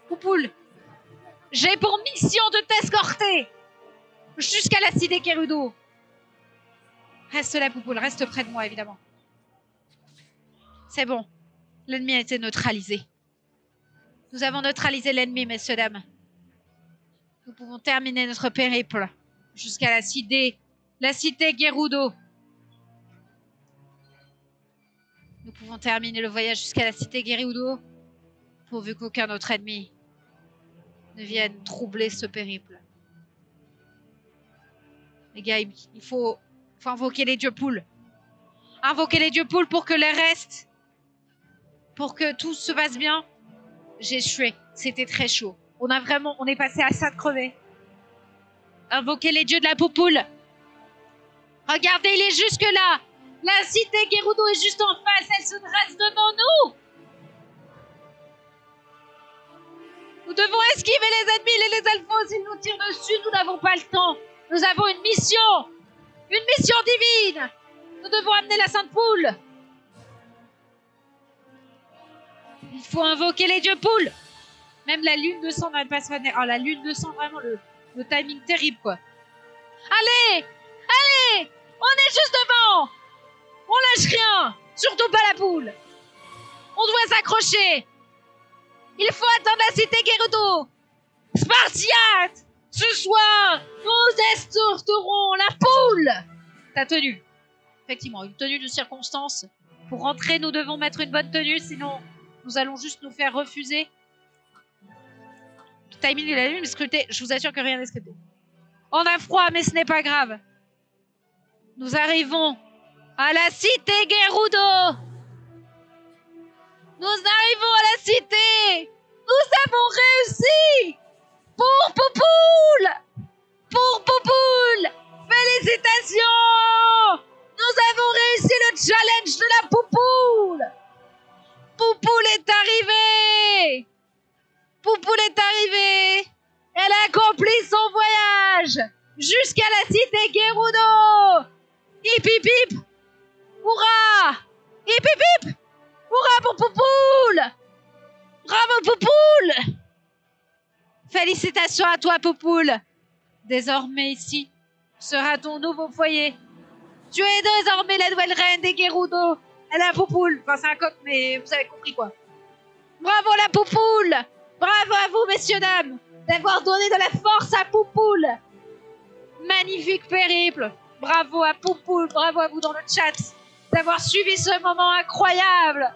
Speaker 1: Poupoule, j'ai pour mission de t'escorter jusqu'à la cité Gerudo. Reste là, Poupoule, reste près de moi, évidemment. C'est bon, l'ennemi a été neutralisé. Nous avons neutralisé l'ennemi, messieurs, dames. Nous pouvons terminer notre périple jusqu'à la cité Gerudo. Nous pouvons terminer le voyage jusqu'à la cité Gerudo, pourvu qu'aucun autre ennemi ne vienne troubler ce périple. Les gars, il faut invoquer les dieux poules. Invoquer les dieux poules pour que les restes, pour que tout se passe bien. J'ai échoué. C'était très chaud. On est passé à ça de crever. Invoquez les dieux de la poupoule. Regardez, il est jusque là. La cité Gerudo est juste en face. Elle se dresse devant nous. Nous devons esquiver les ennemis et les alphos. Ils nous tirent dessus. Nous n'avons pas le temps. Nous avons une mission. Une mission divine. Nous devons amener la Sainte Poule. Il faut invoquer les dieux poules. Même la lune de sang n'arrête pas de se faire. Oh, la lune de sang, vraiment, le timing terrible, quoi. Allez, on est juste devant. On lâche rien. Surtout pas la poule. On doit s'accrocher. Il faut attendre la cité Gerudo. Spartiate, ce soir, nous escorterons la poule. Ta tenue. Effectivement, une tenue de circonstance. Pour rentrer, nous devons mettre une bonne tenue, sinon nous allons juste nous faire refuser. Le timing de la lune est scripté. Je vous assure que rien n'est scripté. On a froid, mais ce n'est pas grave. Nous arrivons à la cité Gerudo. Nous arrivons à la cité. Nous avons réussi. Pour Poupoule. Pour Poupoule. Félicitations. Nous avons réussi le challenge de la Poupoule. Poupoule est arrivée. Poupoule est arrivée. Elle a accompli son voyage jusqu'à la cité Gerudo. Hip hip hip. Hurrah. Hip hip hip. Hurrah pour Poupoule. Bravo Poupoule. Félicitations à toi Poupoule. Désormais ici sera ton nouveau foyer. Tu es désormais la nouvelle reine des Gerudo. Elle a Poupoule. Enfin c'est un coq mais vous avez compris quoi. Bravo la Poupoule. Bravo à vous messieurs dames d'avoir donné de la force à Poupoule. Magnifique périple. Bravo à Poupoule, bravo à vous dans le chat d'avoir suivi ce moment incroyable.